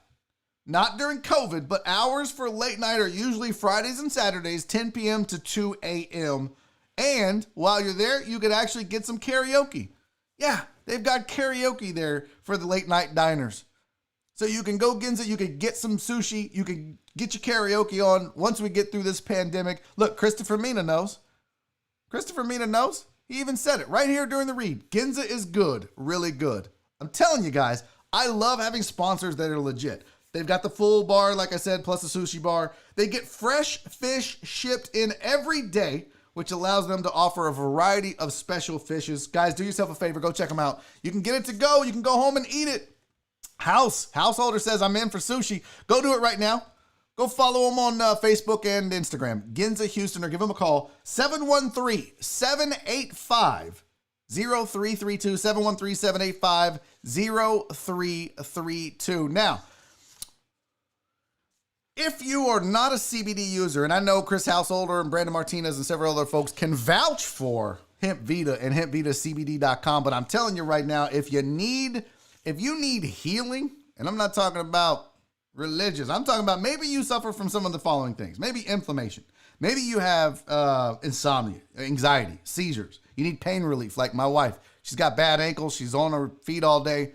not during COVID, but hours for late night are usually Fridays and Saturdays, 10 p.m. to 2 a.m., and while you're there, you could actually get some karaoke. Yeah, they've got karaoke there for the late night diners. So you can go Ginza, you can get some sushi, you can get your karaoke on once we get through this pandemic. Look, Christopher Mina knows. Christopher Mina knows. He even said it right here during the read. Ginza is good, really good. I'm telling you guys, I love having sponsors that are legit. They've got the full bar, like I said, plus the sushi bar. They get fresh fish shipped in every day, which allows them to offer a variety of special fishes. Guys, do yourself a favor. Go check them out. You can get it to go. You can go home and eat it. Householder says, I'm in for sushi. Go do it right now. Go follow them on Facebook and Instagram. Ginza Houston, or give them a call. 713-785-0332. 713-785-0332. Now, if you are not a CBD user, and I know Chris Householder and Brandon Martinez and several other folks can vouch for Hemp Vita and HempVitaCBD.com, but I'm telling you right now, if you need healing, and I'm not talking about religious, I'm talking about maybe you suffer from some of the following things. Maybe inflammation. Maybe you have insomnia, anxiety, seizures. You need pain relief, like my wife. She's got bad ankles. She's on her feet all day.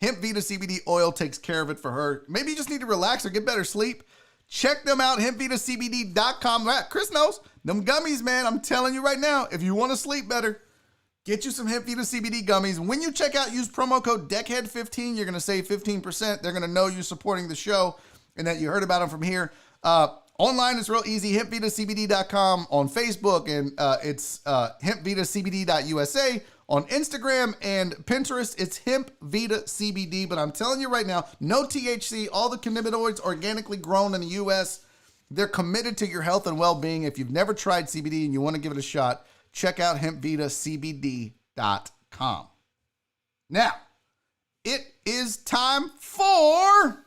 Hemp Vita CBD oil takes care of it for her. Maybe you just need to relax or get better sleep. Check them out, HempVitaCBD.com. Chris knows. Them gummies, man, I'm telling you right now, if you want to sleep better, get you some Hemp Vita CBD gummies. When you check out, use promo code DECKHEAD15. You're going to save 15%. They're going to know you're supporting the show and that you heard about them from here. Online, it's real easy, HempVitaCBD.com on Facebook, and it's HempVitaCBD.USA. On Instagram and Pinterest, it's Hemp Vita CBD. But I'm telling you right now, no THC, all the cannabinoids organically grown in the U.S. They're committed to your health and well-being. If you've never tried CBD and you want to give it a shot, check out HempVitaCBD.com. Now, it is time for...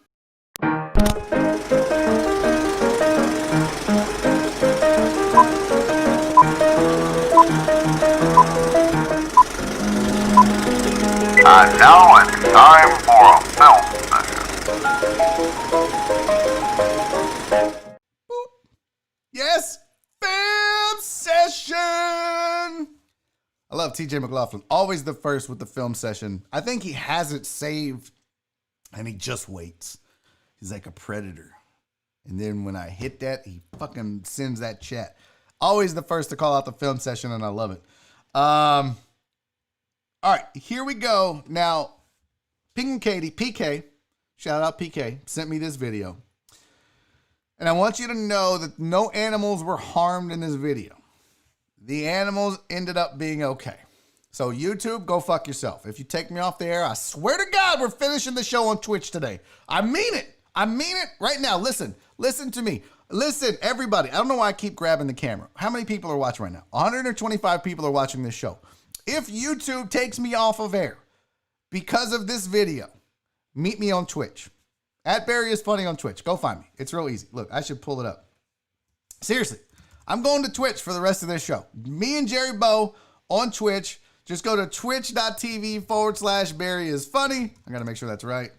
And now it's time for a film session. Boop. Yes, film session. I love TJ McLaughlin. Always the first with the film session. I think he has it saved and he just waits. He's like a predator. And then when I hit that, he fucking sends that chat. Always the first to call out the film session, and I love it. All right, here we go. Now, Pink and Katie, PK, shout out PK, sent me this video. And I want you to know that no animals were harmed in this video. The animals ended up being okay. So YouTube, go fuck yourself. If you take me off the air, I swear to God, we're finishing the show on Twitch today. I mean it. I mean it right now. Listen to me. Listen, everybody. I don't know why I keep grabbing the camera. How many people are watching right now? 125 people are watching this show. If YouTube takes me off of air because of this video, meet me on Twitch. At Barry is Funny on Twitch. Go find me. It's real easy. Look, I should pull it up. Seriously, I'm going to Twitch for the rest of this show. Me and Jerry Bow on Twitch. Just go to twitch.tv/Barry is Funny. I got to make sure that's right.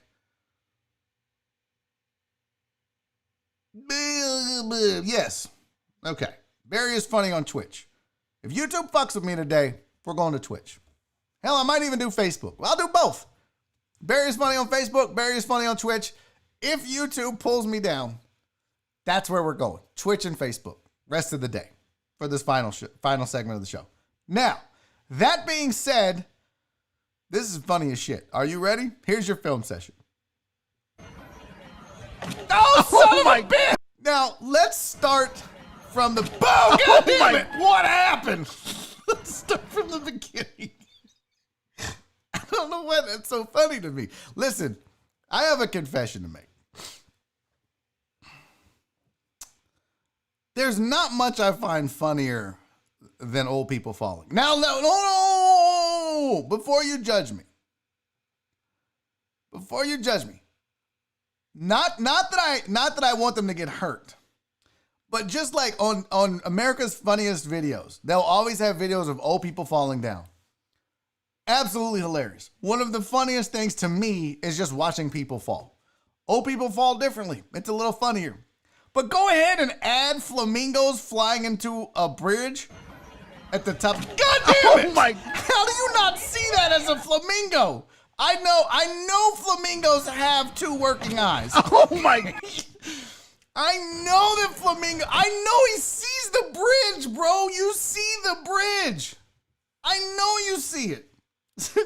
Yes. Okay. Barry is Funny on Twitch. If YouTube fucks with me today, we're going to Twitch. Hell, I might even do Facebook. Well, I'll do both. Barry is Funny on Facebook. Barry is Funny on Twitch. If YouTube pulls me down, that's where we're going. Twitch and Facebook. Rest of the day for this final segment of the show. Now, that being said, this is funny as shit. Are you ready? Here's your film session. Oh, son of a bitch! Now, let's start from the... Oh, God damn it! What happened? Let's start from the beginning. I don't know why that's so funny to me. Listen, I have a confession to make. There's not much I find funnier than old people falling. Now, no, before you judge me. before you judge me, not that I want them to get hurt, but just like on America's Funniest Videos, they'll always have videos of old people falling down. Absolutely hilarious. One of the funniest things to me is just watching people fall. Old people fall differently. It's a little funnier. But go ahead and add flamingos flying into a bridge at the top. God damn it! Oh my! How do you not see that as a flamingo? I know flamingos have two working eyes. Oh my! I know that flamingo. I know he sees the bridge, bro. You see the bridge. I know you see it.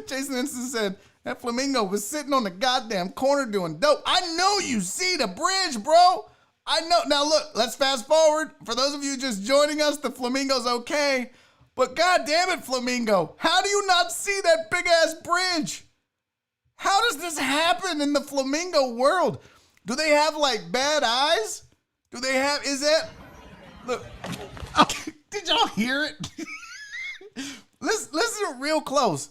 Jason Instant said that flamingo was sitting on the goddamn corner doing dope. I know you see the bridge, bro. I know. Now look, let's fast forward. For those of you just joining us, the flamingo's okay. But goddamn it, flamingo. How do you not see that big ass bridge? How does this happen in the flamingo world? Do they have like bad eyes? Do they have, is that, look, did y'all hear it? Listen real close.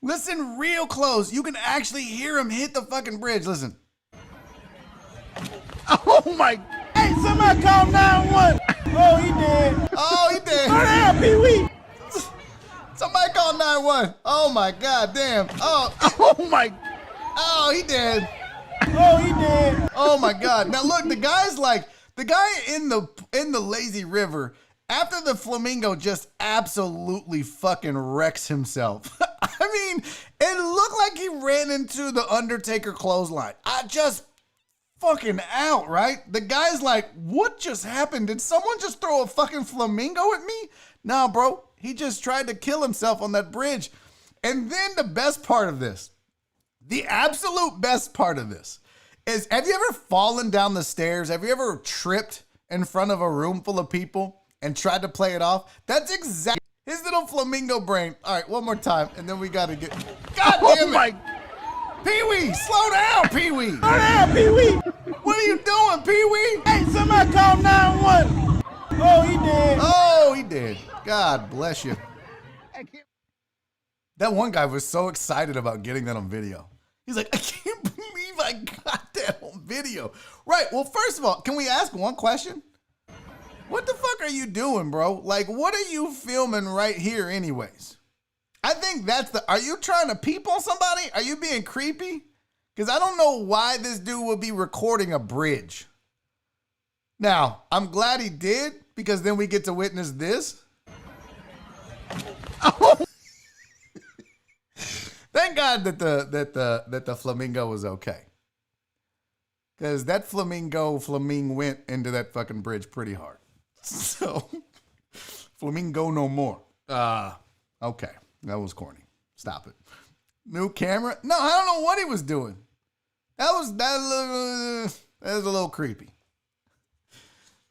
Listen real close. You can actually hear him hit the fucking bridge. Listen. Oh my! Hey, somebody call 911. Oh, he did. Oh, he did. Turn down, Pee-wee. Somebody call 911. Oh my god damn. Oh my! Oh, he did. Oh, he did. Oh my god. Now look, the guy in the lazy river, after the flamingo just absolutely fucking wrecks himself. I mean, it looked like he ran into the Undertaker clothesline. I just fucking out, right? The guy's like, what just happened? Did someone just throw a fucking flamingo at me? Nah, bro. He just tried to kill himself on that bridge. And then the best part of this, the absolute best part of this is, have you ever fallen down the stairs? Have you ever tripped in front of a room full of people and tried to play it off? That's exactly his little flamingo brain. All right, one more time, and then we got to get, God damn it. My! Pee-wee, slow down, Pee-wee. Slow down, Pee-wee. What are you doing, Pee-wee? Hey, somebody call 911. Oh, he did. Oh, he did. God bless you. That one guy was so excited about getting that on video. He's like, I can't believe I got that on video. Right, well, first of all, can we ask one question? What the fuck are you doing, bro? Like, what are you filming right here anyways? I think that's are you trying to peep on somebody? Are you being creepy? Because I don't know why this dude would be recording a bridge. Now, I'm glad he did, because then we get to witness this. Oh. Thank God that the flamingo was okay. Because that flamingo went into that fucking bridge pretty hard. So, flamingo no more. Okay. That was corny. Stop it. New camera? No, I don't know what he was doing. That was a little creepy.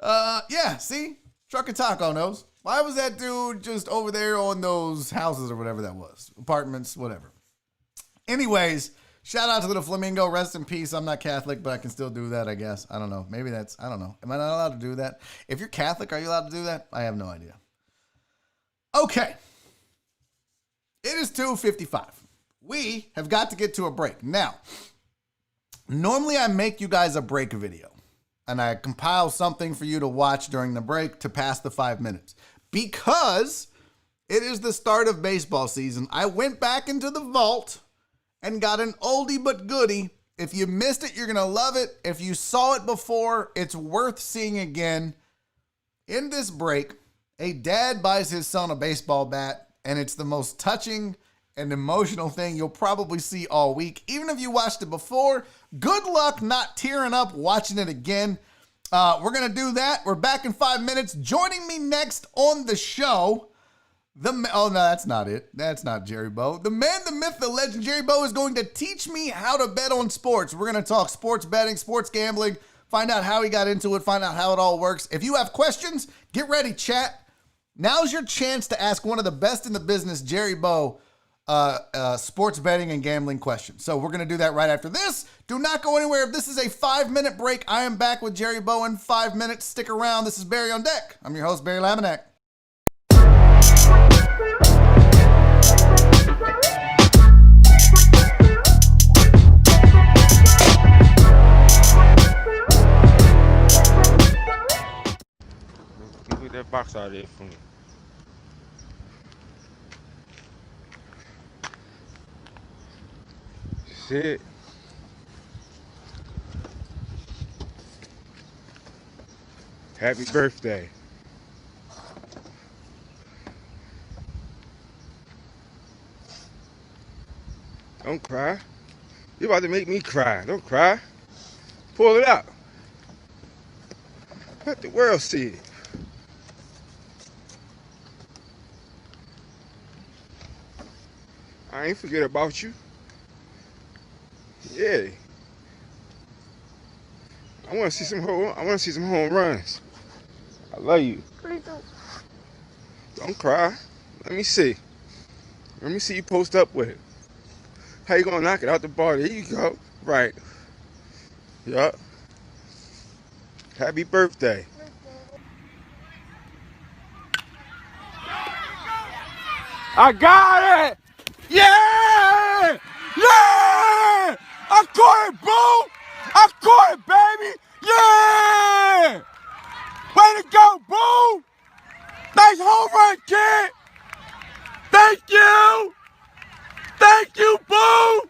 Yeah, see? Truck and taco knows. Why was that dude just over there on those houses or whatever that was? Apartments, whatever. Anyways, shout out to the flamingo. Rest in peace. I'm not Catholic, but I can still do that, I guess. I don't know. Maybe I don't know. Am I not allowed to do that? If you're Catholic, are you allowed to do that? I have no idea. Okay. It is 2:55. We have got to get to a break. Now, normally I make you guys a break video, and I compile something for you to watch during the break to pass the 5 minutes. Because it is the start of baseball season, I went back into the vault and got an oldie but goodie. If you missed it, you're going to love it. If you saw it before, it's worth seeing again. In this break, a dad buys his son a baseball bat, and it's the most touching and emotional thing you'll probably see all week. Even if you watched it before, good luck not tearing up watching it again. We're going to do that. We're back in 5 minutes. Joining me next on the show, oh, no, that's not it. That's not Jerry Bow. The man, the myth, the legend, Jerry Bow is going to teach me how to bet on sports. We're going to talk sports betting, sports gambling, find out how he got into it, find out how it all works. If you have questions, get ready, chat. Now's your chance to ask one of the best in the business, Jerry Bow, sports betting and gambling questions. So we're going to do that right after this. Do not go anywhere. If this is a 5-minute break, I am back with Jerry Bow in 5 minutes. Stick around. This is Barry on Deck. I'm your host, Barry Laminack. get that box out of there for me. Shit. Happy birthday. Don't cry. You're about to make me cry. Don't cry. Pull it out. Let the world see it. I ain't forget about you. Yeah. I want to see some home runs. I love you. Don't cry. Let me see. Let me see you post up with it. How you gonna knock it out the ball? There you go. Right. Yup. Happy birthday. I got it! Yeah! Yeah! I caught it, boo! I caught it, baby! Yeah! Way to go, boo! Nice home run, kid! Thank you! Thank you, boo!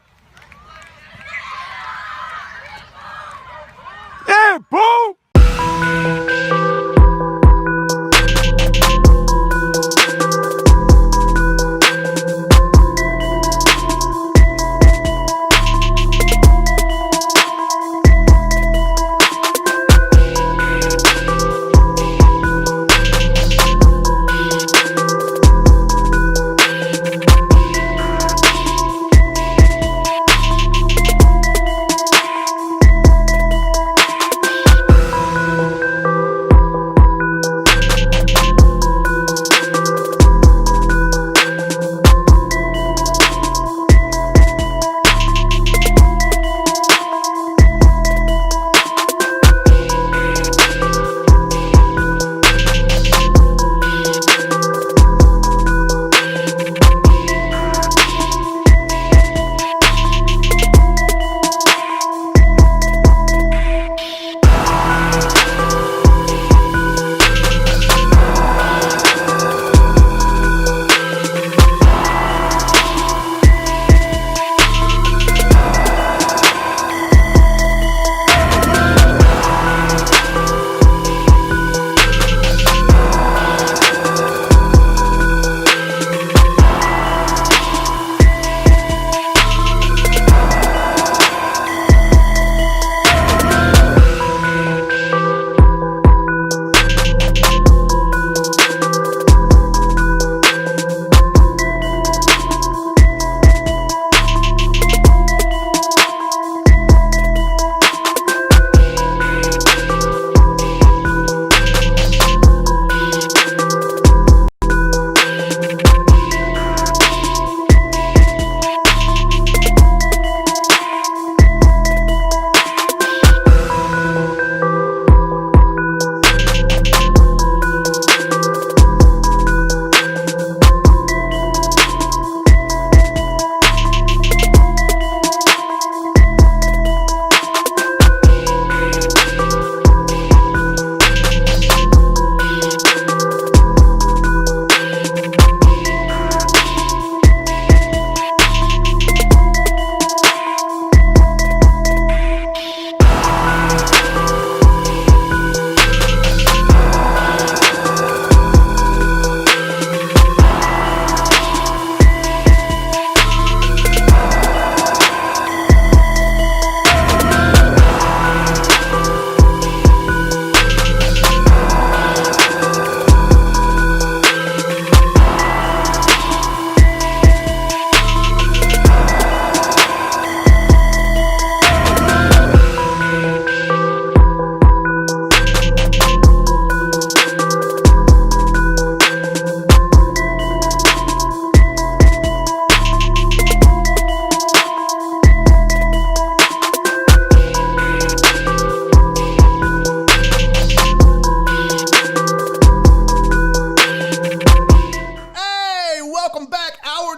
Yeah, boo!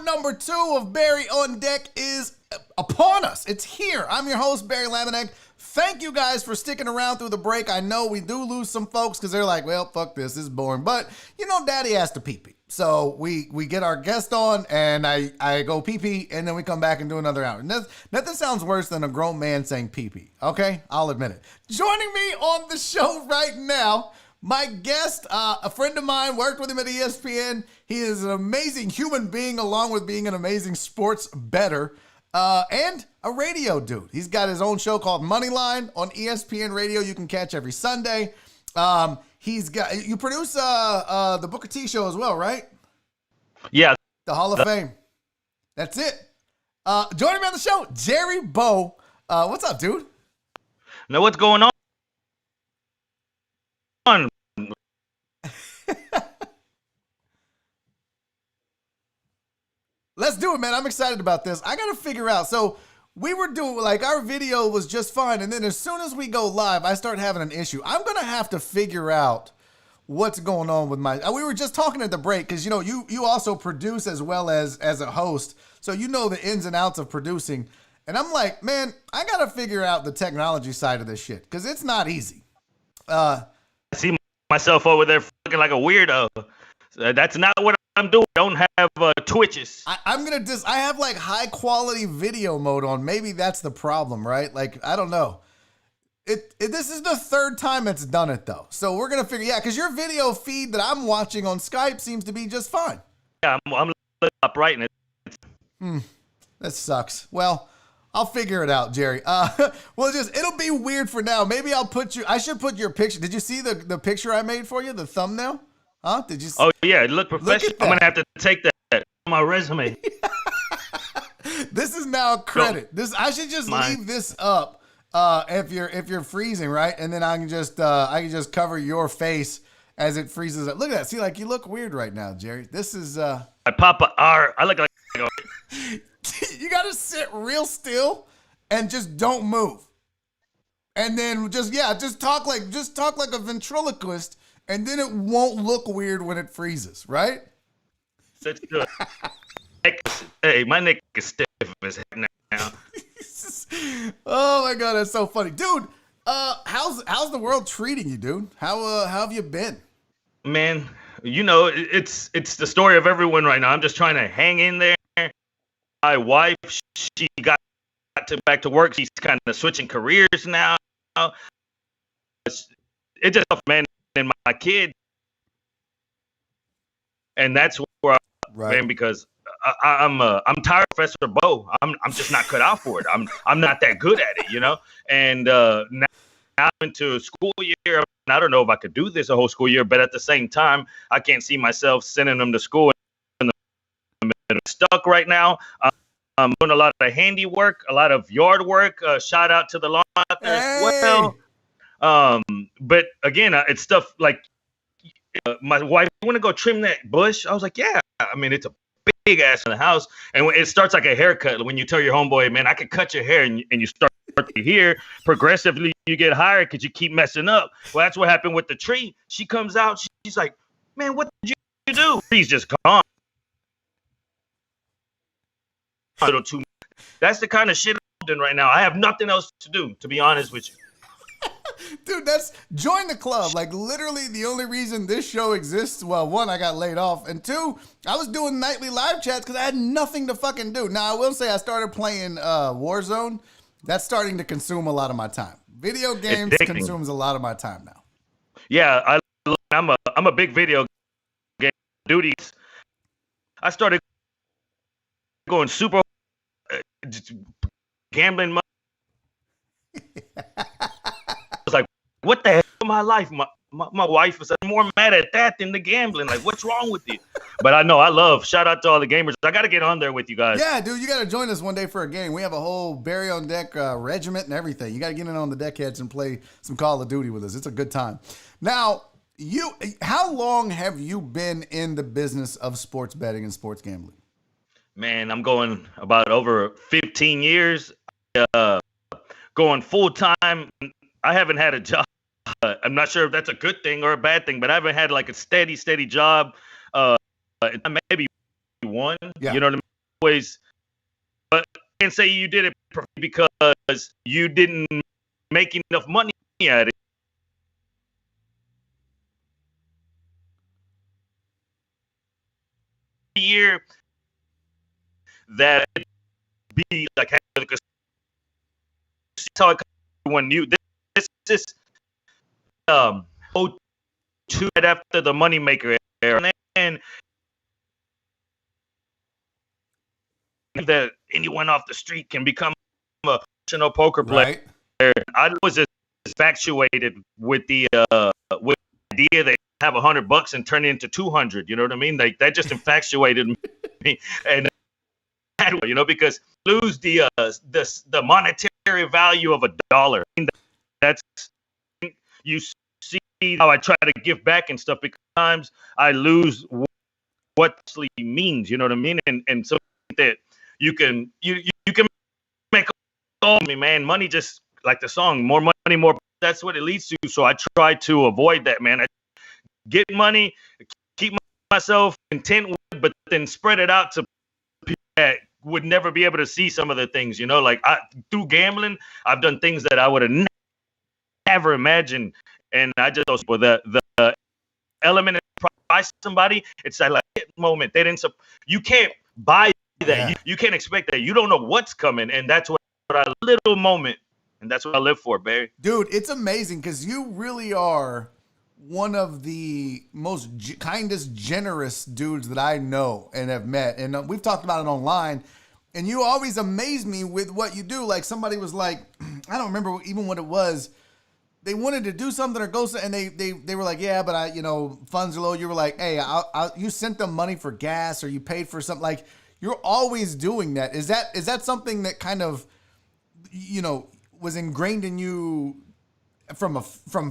Number 2 of Barry on Deck is upon us. It's here. I'm your host, Barry Laminack, thank you guys for sticking around through the break. I know we do lose some folks because they're like, well, fuck this is boring. But, Daddy has to pee-pee. So we get our guest on, and I go pee-pee, and then we come back and do another hour. Nothing sounds worse than a grown man saying pee-pee, okay? I'll admit it. Joining me on the show right now, my guest, a friend of mine, worked with him at ESPN. He is an amazing human being, along with being an amazing sports bettor, and a radio dude. He's got his own show called Moneyline on ESPN Radio. You can catch every Sunday. You produce the Booker T show as well, right? Yeah. The Hall of Fame. That's it. Joining me on the show, Jerry Bow. What's up, dude? Now what's going on? Let's do it, man. I'm excited about this. I got to figure out. So we were doing, our video was just fine. And then as soon as we go live, I start having an issue. I'm going to have to figure out what's going on with we were just talking at the break because, you also produce as well as a host. So you know the ins and outs of producing. And I'm like, man, I got to figure out the technology side of this shit because it's not easy. I see myself over there looking like a weirdo. That's not what I'm doing. I don't have twitches. I'm going to I have high quality video mode on. Maybe that's the problem, right? I don't know. This is the third time it's done it though. So we're going to figure, because your video feed that I'm watching on Skype seems to be just fine. Yeah, I'm up right in it. That sucks. Well, I'll figure it out, Jerry. It'll be weird for now. Maybe I should put your picture. Did you see the picture I made for you? The thumbnail? Huh? Did you see? Oh yeah, it looked professional. I'm going to have to take that on my resume. This is now credit. I should just leave this up if you're freezing, right? And then I can just cover your face as it freezes up. Look at that. See, you look weird right now, Jerry. This is I pop a R. I look like you got to sit real still and just don't move. And then just talk like a ventriloquist, and then it won't look weird when it freezes, right? Such good. Hey, my neck is stiff as heck now. Oh my God, that's so funny, dude. How's the world treating you, dude? How have you been? Man, it's the story of everyone right now. I'm just trying to hang in there. My wife, she got back to work. She's kind of switching careers now. It's just tough, man. And my kid, and that's where man, because I'm tired of Professor Bo. I'm just not cut out for it. I'm not that good at it, And now I'm into school year. I don't know if I could do this a whole school year, but at the same time, I can't see myself sending them to school. Stuck right now. I'm doing a lot of handiwork, a lot of yard work. Shout out to the lawn out there as well. But again, it's stuff like my wife, you want to go trim that bush? I was like, yeah. I mean, it's a big ass in the house, and it starts like a haircut. When you tell your homeboy, man, I could cut your hair, and you start to hear progressively you get higher because you keep messing up. Well, that's what happened with the tree. She comes out, she's like, man, what did you do? He's just gone. A little too. That's the kind of shit I'm doing right now. I have nothing else to do, to be honest with you. Dude, join the club. Literally the only reason this show exists, well, one, I got laid off, and two, I was doing nightly live chats because I had nothing to fucking do. Now, I will say I started playing Warzone. That's starting to consume a lot of my time. Video games consumes a lot of my time now. Yeah, I'm a big video game duties. I started going super gambling money. I was like, what the hell is my life? My wife was more mad at that than the gambling. Like, what's wrong with you? But I know, shout out to all the gamers. I got to get on there with you guys. Yeah, dude, you got to join us one day for a game. We have a whole Barry on Deck regiment and everything. You got to get in on the deckheads and play some Call of Duty with us. It's a good time. Now, how long have you been in the business of sports betting and sports gambling? Man, I'm going about over 15 years, going full time. I haven't had a job. I'm not sure if that's a good thing or a bad thing, but I haven't had a steady job. Maybe one, yeah. You know what I mean? Always, but I can't say you did it because you didn't making enough money at it. Year that be like that's how it when you this is 02 right after the moneymaker era, and that anyone off the street can become a professional poker player. Right. I was just infatuated with the idea that have $100 and turn it into 200. You know what I mean? Like that just infatuated me, and you know, because lose the monetary value of $1. That's you see how I try to give back and stuff, because sometimes I lose what actually means. You know what I mean? And so that you can make all me, man. Money just like the song, more money, more. That's what it leads to. So I try to avoid that, man. I get money, keep myself content with it, but then spread it out to people that would never be able to see some of the things, you know, like through gambling, I've done things that I would have never imagined. And I just, for the element of buy somebody, it's that like moment. They didn't, you can't buy that. Yeah. You can't expect that. You don't know what's coming. And that's what a little moment. And that's what I live for, Barry. Dude, it's amazing because you really are one of the most kindest, generous dudes that I know and have met. And we've talked about it online. And you always amaze me with what you do. Like somebody was like, I don't remember even what it was. They wanted to do something or go, and they were like, yeah, but funds are low. You were like, hey, you sent them money for gas or you paid for something. Like you're always doing that. Is that something that kind of, was ingrained in you from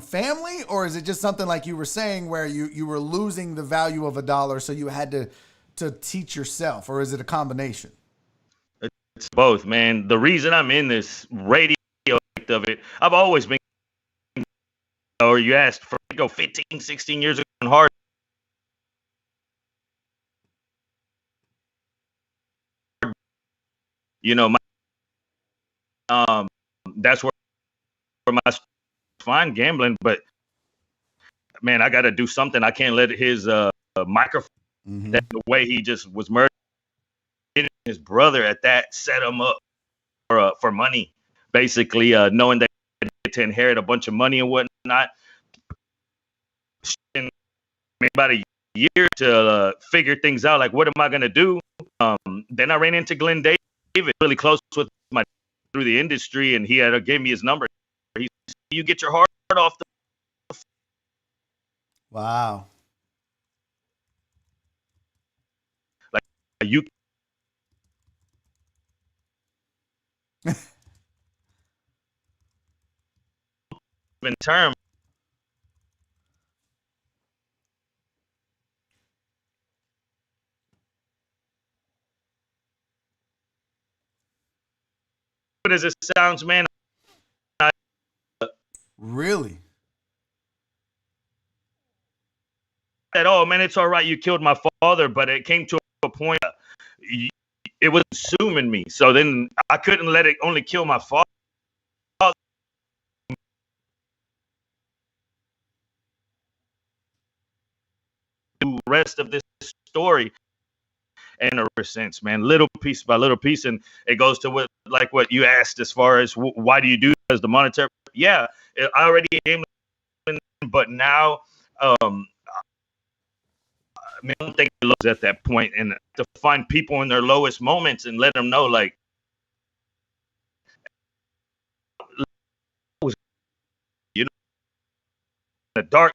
family, or is it just something like you were saying where you were losing the value of $1, so you had to teach yourself, or is it a combination? It's both, man. The reason I'm in this radio of it, I've always been, or you asked for 15, 16 years ago hard. That's where my fine gambling, but man, I got to do something. I can't let his microphone, that the way he just was murdered, his brother at that, set him up for money, basically, knowing that to inherit a bunch of money and whatnot. And about a year to figure things out, like what am I gonna do? Then I ran into Glenn David, really close with my through the industry, and he gave me his number. He said, you get your heart off the. Wow. Like you. In term. As it sounds, man. Really? That, oh man, it's all right. You killed my father, but it came to a point. It was consuming me. So then I couldn't let it only kill my father. The rest of this story. And ever since, man, little piece by little piece, and it goes to what you asked as far as why do you do as the monetary? Yeah, I already game, but now, I don't think it looks at that point, and to find people in their lowest moments and let them know, like, the dark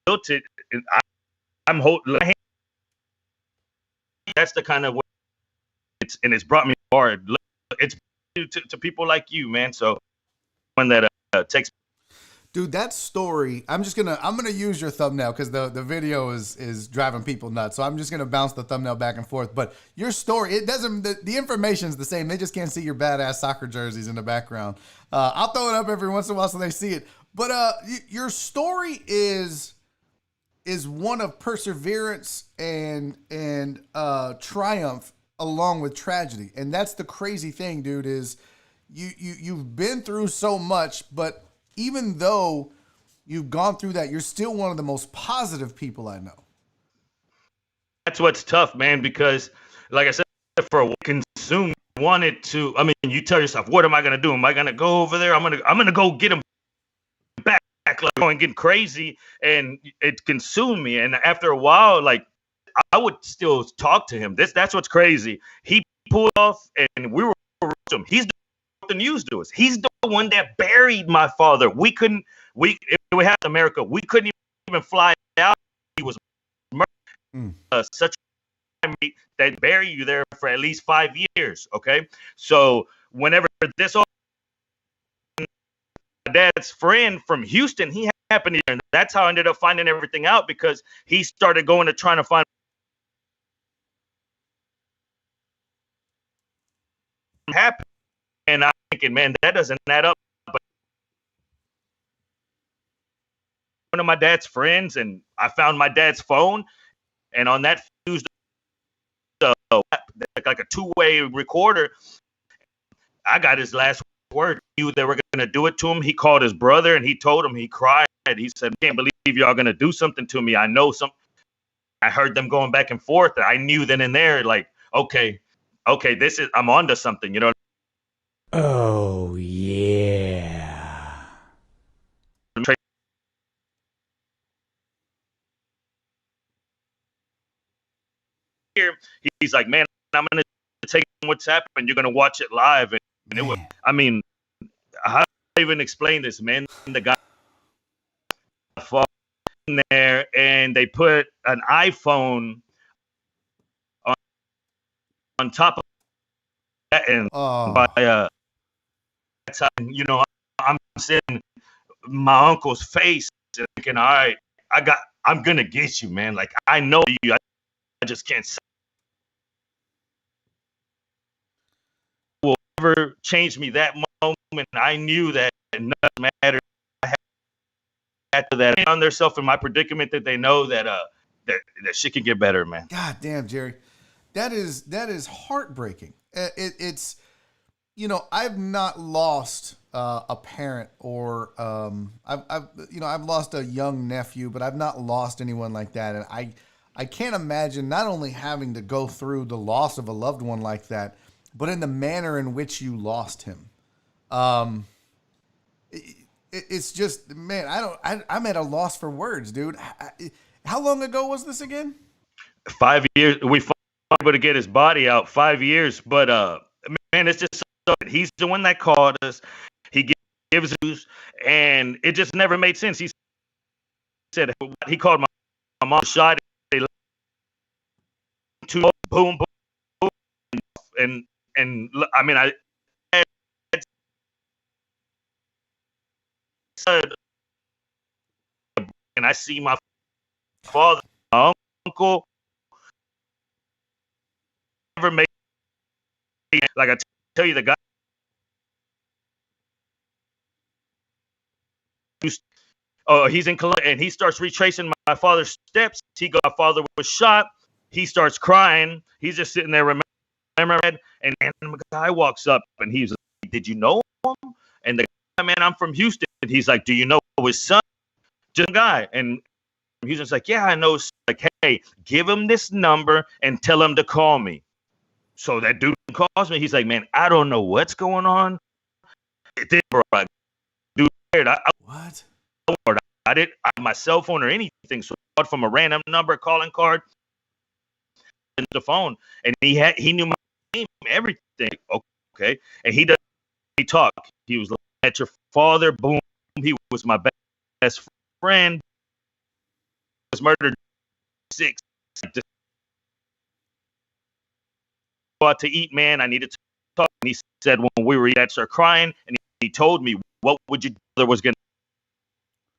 built it. I'm holding. That's the kind of way it's brought me hard. It's to people like you, man. So one that takes. Dude, that story. I'm gonna use your thumbnail because the video is driving people nuts. So I'm just gonna bounce the thumbnail back and forth. But your story, it doesn't. The information's the same. They just can't see your badass soccer jerseys in the background. I'll throw it up every once in a while so they see it. But your story is one of perseverance and triumph along with tragedy. And that's the crazy thing, dude, is you've been through so much, but even though you've gone through that, you're still one of the most positive people I know. That's what's tough, man, because like I said, for a consume wanted to, I mean, you tell yourself, what am I going to do? Am I going to go over there? I'm going to go get him back, like going getting crazy, and it consumed me. And after a while, like I would still talk to him. That's what's crazy. He pulled off and we were with him. He's the news to us. He's the one that buried my father. We if we had America, we couldn't even fly out. He was murdered. Such a that bury you there for at least 5 years. Okay. So whenever this my dad's friend from Houston, he happened here, and that's how I ended up finding everything out, because he started going to trying to find what happened. And I'm thinking, man, that doesn't add up. But one of my dad's friends, and I found my dad's phone, and on that fused like a two-way recorder. I got his last word. He knew they were going to do it to him. He called his brother and he told him, he cried. He said, I can't believe y'all going to do something to me. I know some. I heard them going back and forth. I knew then and there, like, okay, I'm onto something, you know. Oh, yeah. Here, he's like, man, I'm going to take what's happened. You're going to watch it live. And it was, I mean, how do I even explain this, man? The guy in there, and they put an iPhone on top of that, and that's how, you know, I'm seeing my uncle's face, thinking, all right, I'm gonna get you, man. Like, I know you. I just can't say. Will ever change me that moment. I knew that nothing mattered. After that, on their self in my predicament, that they know that that shit can get better, man. God damn, Jerry, that is heartbreaking. It's, you know, I've not lost a parent, or I've lost a young nephew, but I've not lost anyone like that, and I can't imagine not only having to go through the loss of a loved one like that, but in the manner in which you lost him. It's just, man, I'm at a loss for words, dude. How long ago was this again? 5 years. We were able to get his body out. 5 years, but man, it's just so, he's the one that called us. He gives news, and it just never made sense. He said he called my mom, shot it, boom, boom, and I mean, I said, and I see my father, my uncle, never made, like I tell you, the guy, he's in Colombia, and he starts retracing my father's steps. My father was shot. He starts crying. He's just sitting there, remember, and the guy walks up, and he's like, did you know him? And the guy, man, I'm from Houston. He's like, do you know his son? Just a guy. And Houston's like, yeah, I know. Like, hey, give him this number and tell him to call me. So that dude calls me. He's like, man, I don't know what's going on. What? I didn't have my cell phone or anything. So I called from a random number, calling card, in the phone, and he knew my name, everything. Okay, and he talked. He was like, at your father. Boom. He was my best friend. He was murdered 6. Just go out to eat, man. I needed to talk. And he said when we were eating, I started crying, and he told me, what would you do? There was going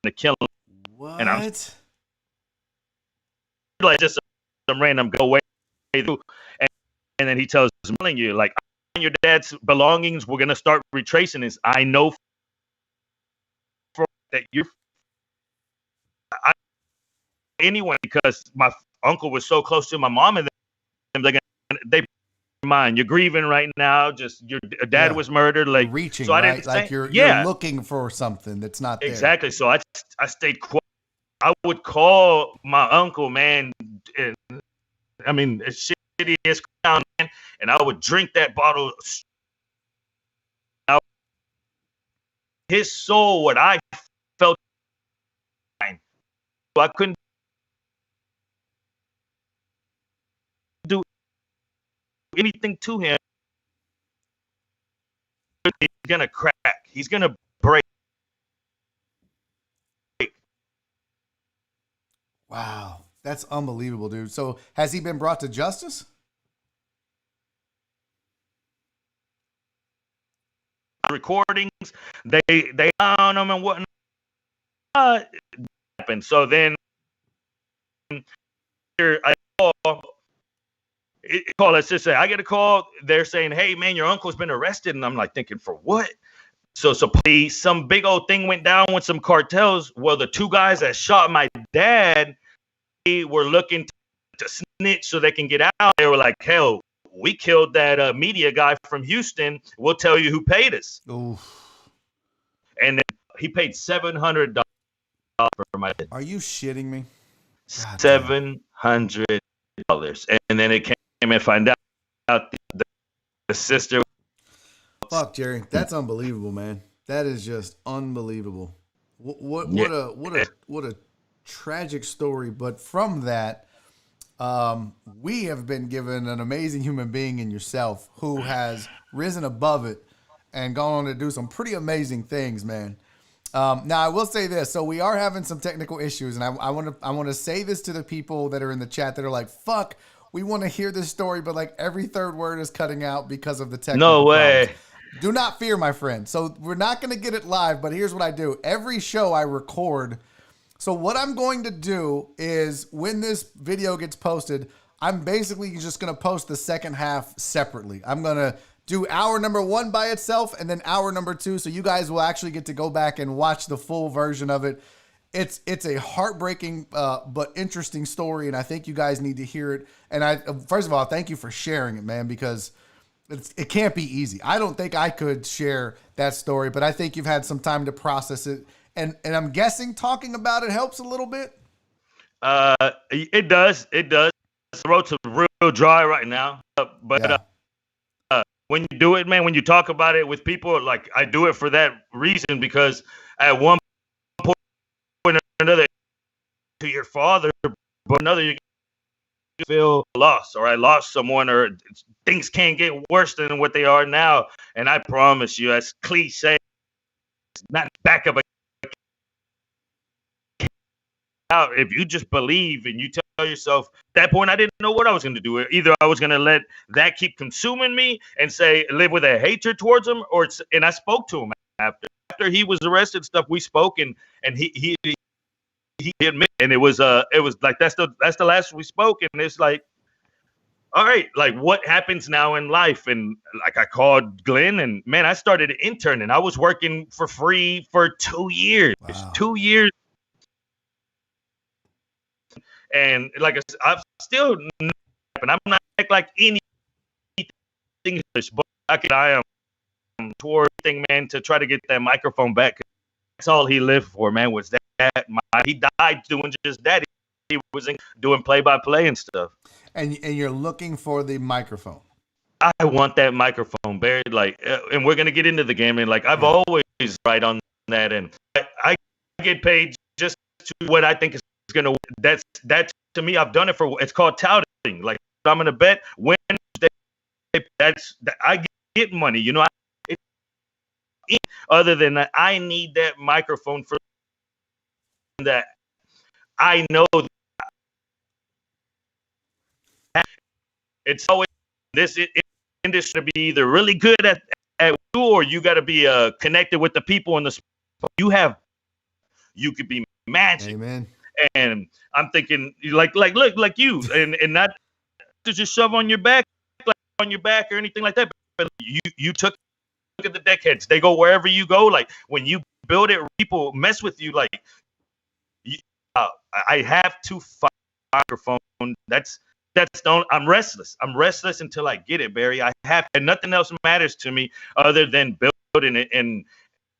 to kill him. What? And I'm like, just some random go away through, and then he tells me, telling you, like, your dad's belongings, we're gonna start retracing this. I know that you're anyone, because my uncle was so close to my mom, and they mind. You're grieving right now. Just your dad Yeah. was murdered. Like, You're reaching, so I right? didn't Like say, you're yeah, looking for something that's not there. exactly. So I stayed quiet. I would call my uncle, man. And, I mean, it's shitty as clown, man. And I would drink that bottle. His soul, what I felt, so I couldn't do anything to him. He's gonna crack. He's gonna break. Wow, that's unbelievable, dude. So has he been brought to justice? Recordings, they found him and whatnot. Happened. So then I call, let's just say I get a call. They're saying, "Hey, man, your uncle's been arrested," and I'm like thinking, for what? So some big old thing went down with some cartels. Well, the two guys that shot my dad, they were looking to snitch so they can get out. They were like, "Hell, we killed that media guy from Houston. We'll tell you who paid us." Oof. And then he paid $700 for my dad. Are you shitting me? $700, and then it came and find out the sister. Fuck, Jerry, that's unbelievable, man. That is just unbelievable. What a tragic story. But from that, we have been given an amazing human being in yourself who has risen above it and gone on to do some pretty amazing things, man. Now I will say this. So we are having some technical issues, and I want to say this to the people that are in the chat that are like, "Fuck, we want to hear this story," but like every third word is cutting out because of the technical No way. problems. Do not fear, my friend. So we're not going to get it live, but here's what I do. Every show I record. So what I'm going to do is when this video gets posted, I'm basically just going to post the second half separately. I'm going to do hour number 1 by itself and then hour number 2. So you guys will actually get to go back and watch the full version of it. It's a heartbreaking but interesting story, and I think you guys need to hear it. And first of all, thank you for sharing it, man, because it can't be easy. I don't think I could share that story, but I think you've had some time to process it. And I'm guessing talking about it helps a little bit. It does. The road's real dry right now. But when you do it, man, when you talk about it with people, like I do it for that reason, because at one point or another, to your father, but another, you feel lost, or I lost someone, or things can't get worse than what they are now. And I promise you, as cliche, it's not back up out. If you just believe and you tell yourself, at that point, I didn't know what I was going to do. Either I was going to let that keep consuming me and say, live with a hatred towards him, and I spoke to him after he was arrested and stuff. We spoke, and he admitted, and it was like that's the last we spoke, and it's like, all right, like what happens now in life? And like I called Glenn, and man, I started interning. I was working for free for 2 years. Wow. 2 years. And like I said, I'm still not, and I'm not like anything English, but I am toward thing, man, to try to get that microphone back. That's all he lived for, man, was that. He died doing just that. He was doing play-by-play and stuff. And you're looking for the microphone. I want that microphone buried, like, and we're gonna get into the game. And like I've always right on that, and I get paid just to what I think is gonna. That's to me. I've done it for. It's called touting. Like I'm gonna bet Wednesday. I get money. You know. Other than that, I need that microphone for that. I know that it's always this industry to be either really good at you, or you got to be connected with the people in the. You could be magic. Amen. And I'm thinking like look like you and not to just shove on your back or anything like that. But you took. Look at the deckheads. They go wherever you go. Like when you build it, people mess with you. Like I have to find a microphone. That's I'm restless. I'm restless until I get it, Barry. And nothing else matters to me other than building it. And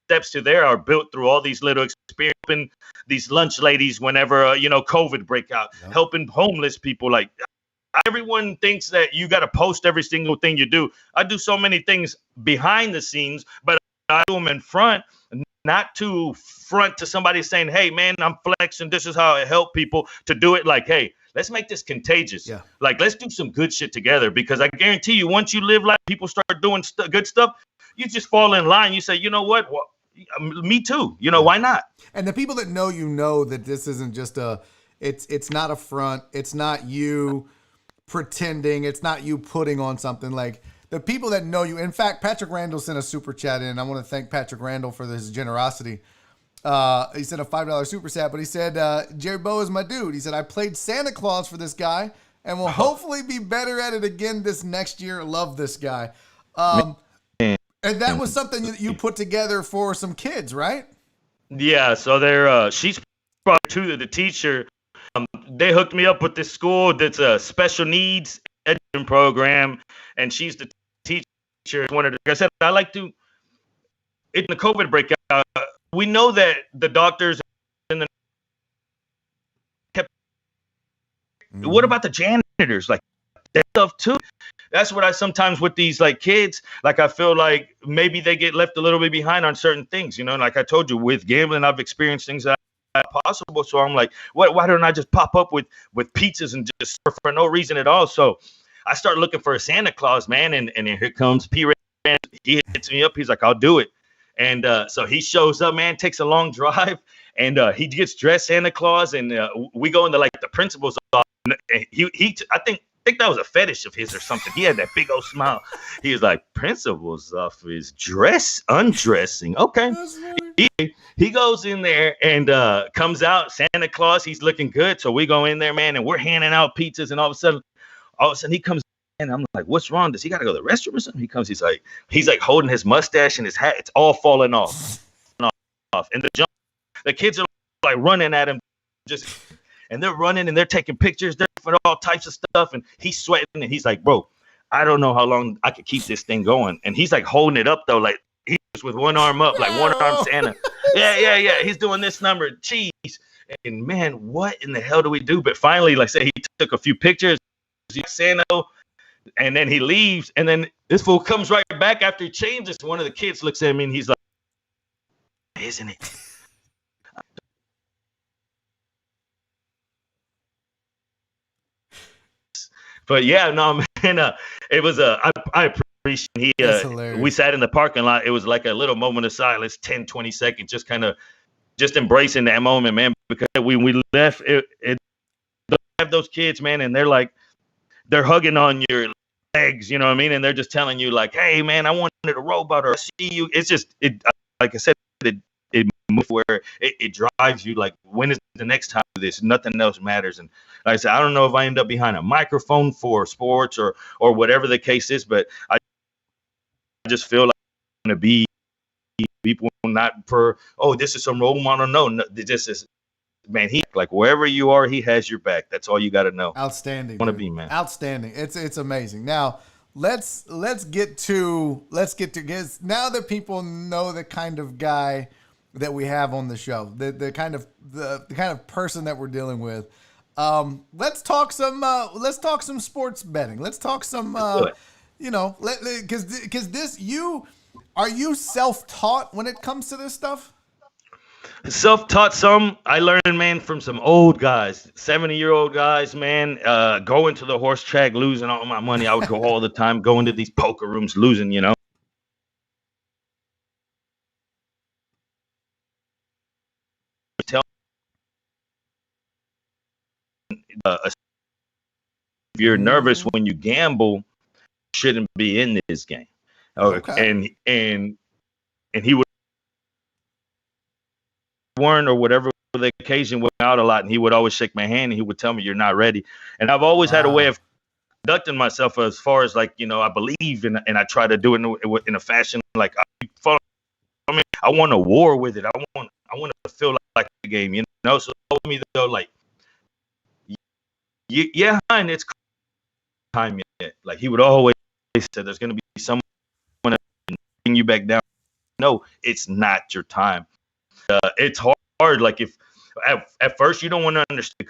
steps to there are built through all these little experiences, these lunch ladies whenever, COVID break out, helping homeless people. Like, everyone thinks that you got to post every single thing you do. I do so many things behind the scenes, but I do them in front, not to front to somebody saying, hey, man, I'm flexing. This is how I help people, to do it like, hey, let's make this contagious. Yeah. Like, let's do some good shit together, because I guarantee you, once you live like people start doing good stuff, you just fall in line. You say, you know what? Well, me too. Why not? And the people that know that this isn't just it's not a front. It's not you pretending. It's not you putting on something. Like, the people that know you. In fact, Patrick Randall sent a super chat in. I want to thank Patrick Randall for his generosity. He sent a $5 super chat, but he said, Jerry Bow is my dude. He said, I played Santa Claus for this guy and will hopefully be better at it again this next year. Love this guy. And that was something that you put together for some kids, right? Yeah. So she's probably to the teacher. They hooked me up with this school that's a special needs education program, and she's the teacher. Like I said, I like to, in the COVID breakout, we know that the doctors and the kept. What about the janitors? Like, that stuff too. That's what I sometimes with these like kids, like I feel like maybe they get left a little bit behind on certain things, like I told you with gambling, I've experienced things that are possible. So I'm like, why don't I just pop up with pizzas and just serve for no reason at all? So I start looking for a Santa Claus, man. And here comes P. Ray. He hits me up. He's like, I'll do it. And so he shows up, man, takes a long drive, and he gets dressed Santa Claus. And we go into like the principal's office. And I think that was a fetish of his or something. He had that big old smile. He was like, principal's office, undressing. Okay. He goes in there and comes out, Santa Claus. He's looking good. So we go in there, man, and we're handing out pizzas. And all of a sudden he comes in. I'm like, what's wrong? Does he got to go to the restroom or something? He comes, he's like holding his mustache and his hat. It's all falling off. And the kids are like running at him, and they're running and they're taking pictures. They're for all types of stuff. And he's sweating. And he's like, bro, I don't know how long I could keep this thing going. And he's like holding it up, though. Like, he's with one arm up, like one arm Santa. Yeah. He's doing this number. Cheese. And man, what in the hell do we do? But finally, like I said, he took a few pictures. Santa. And then he leaves. And then this fool comes right back after he changes. One of the kids looks at me and he's like, isn't it? But yeah, no, man, it was I appreciate we sat in the parking lot. It was like a little moment of silence, 10, 20 seconds, just embracing that moment, man, because when we left, it have those kids, man, and they're hugging on your legs, you know what I mean? And they're just telling you like, hey, man, I wanted a robot, or I see you. It's just, like I said, it moves where it drives you like, when is the next time this? Nothing else matters. And like I said, I don't know if I end up behind a microphone for sports or whatever the case is, but I just feel like I'm going to be people, not for, this is some role model. No, this is, man, he like wherever you are, he has your back. That's all you got to know. Outstanding. Want to be, man. Outstanding. It's amazing. Now let's get to because now that people know the kind of guy that we have on the show, the kind of person that we're dealing with. Let's talk some sports betting. Let's talk some, because are you self-taught when it comes to this stuff? Self-taught some. I learned, man, from some old guys, 70-year-old guys, man, going to the horse track, losing all my money. I would go all the time, going to these poker rooms, losing, If you're nervous when you gamble, you shouldn't be in this game. Okay. And he would weren't or whatever the occasion went out a lot, and he would always shake my hand and he would tell me, you're not ready. And I've always had a way of conducting myself as far as like, I believe and I try to do it in a fashion like I want a war with it. I want to feel like the game, So told me though, like, yeah, and it's time yet. Like he would always say, there's going to be someone bring you back down. No, it's not your time. It's hard. Like if at first you don't want to understand.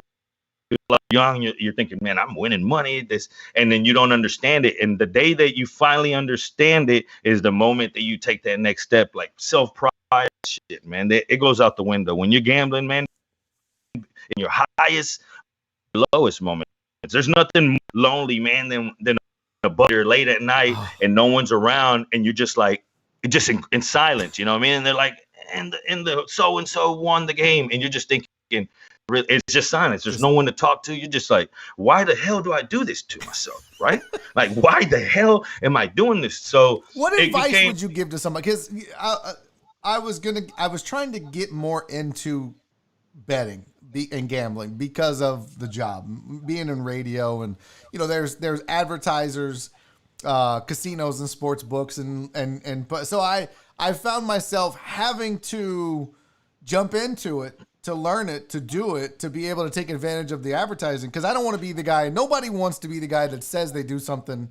Like young, you're thinking, man, I'm winning money. And then you don't understand it. And the day that you finally understand it is the moment that you take that next step. Like self-pride, shit, man. It goes out the window when you're gambling, man. In your highest, lowest moments, there's nothing lonely, man, than a butter late at night and no one's around, and you're just like, just in silence. You know what I mean? And they're like, and the so and so won the game, and you're just thinking. It's just silence. There's no one to talk to. You're just like, why the hell do I do this to myself? Right? Like, why the hell am I doing this? So what advice would you give to somebody? Because I was trying to get more into betting and gambling because of the job, being in radio, and there's advertisers, casinos and sports books, and so I found myself having to jump into it, to learn it, to do it, to be able to take advantage of the advertising. Because I don't want to be the guy. Nobody wants to be the guy that says they do something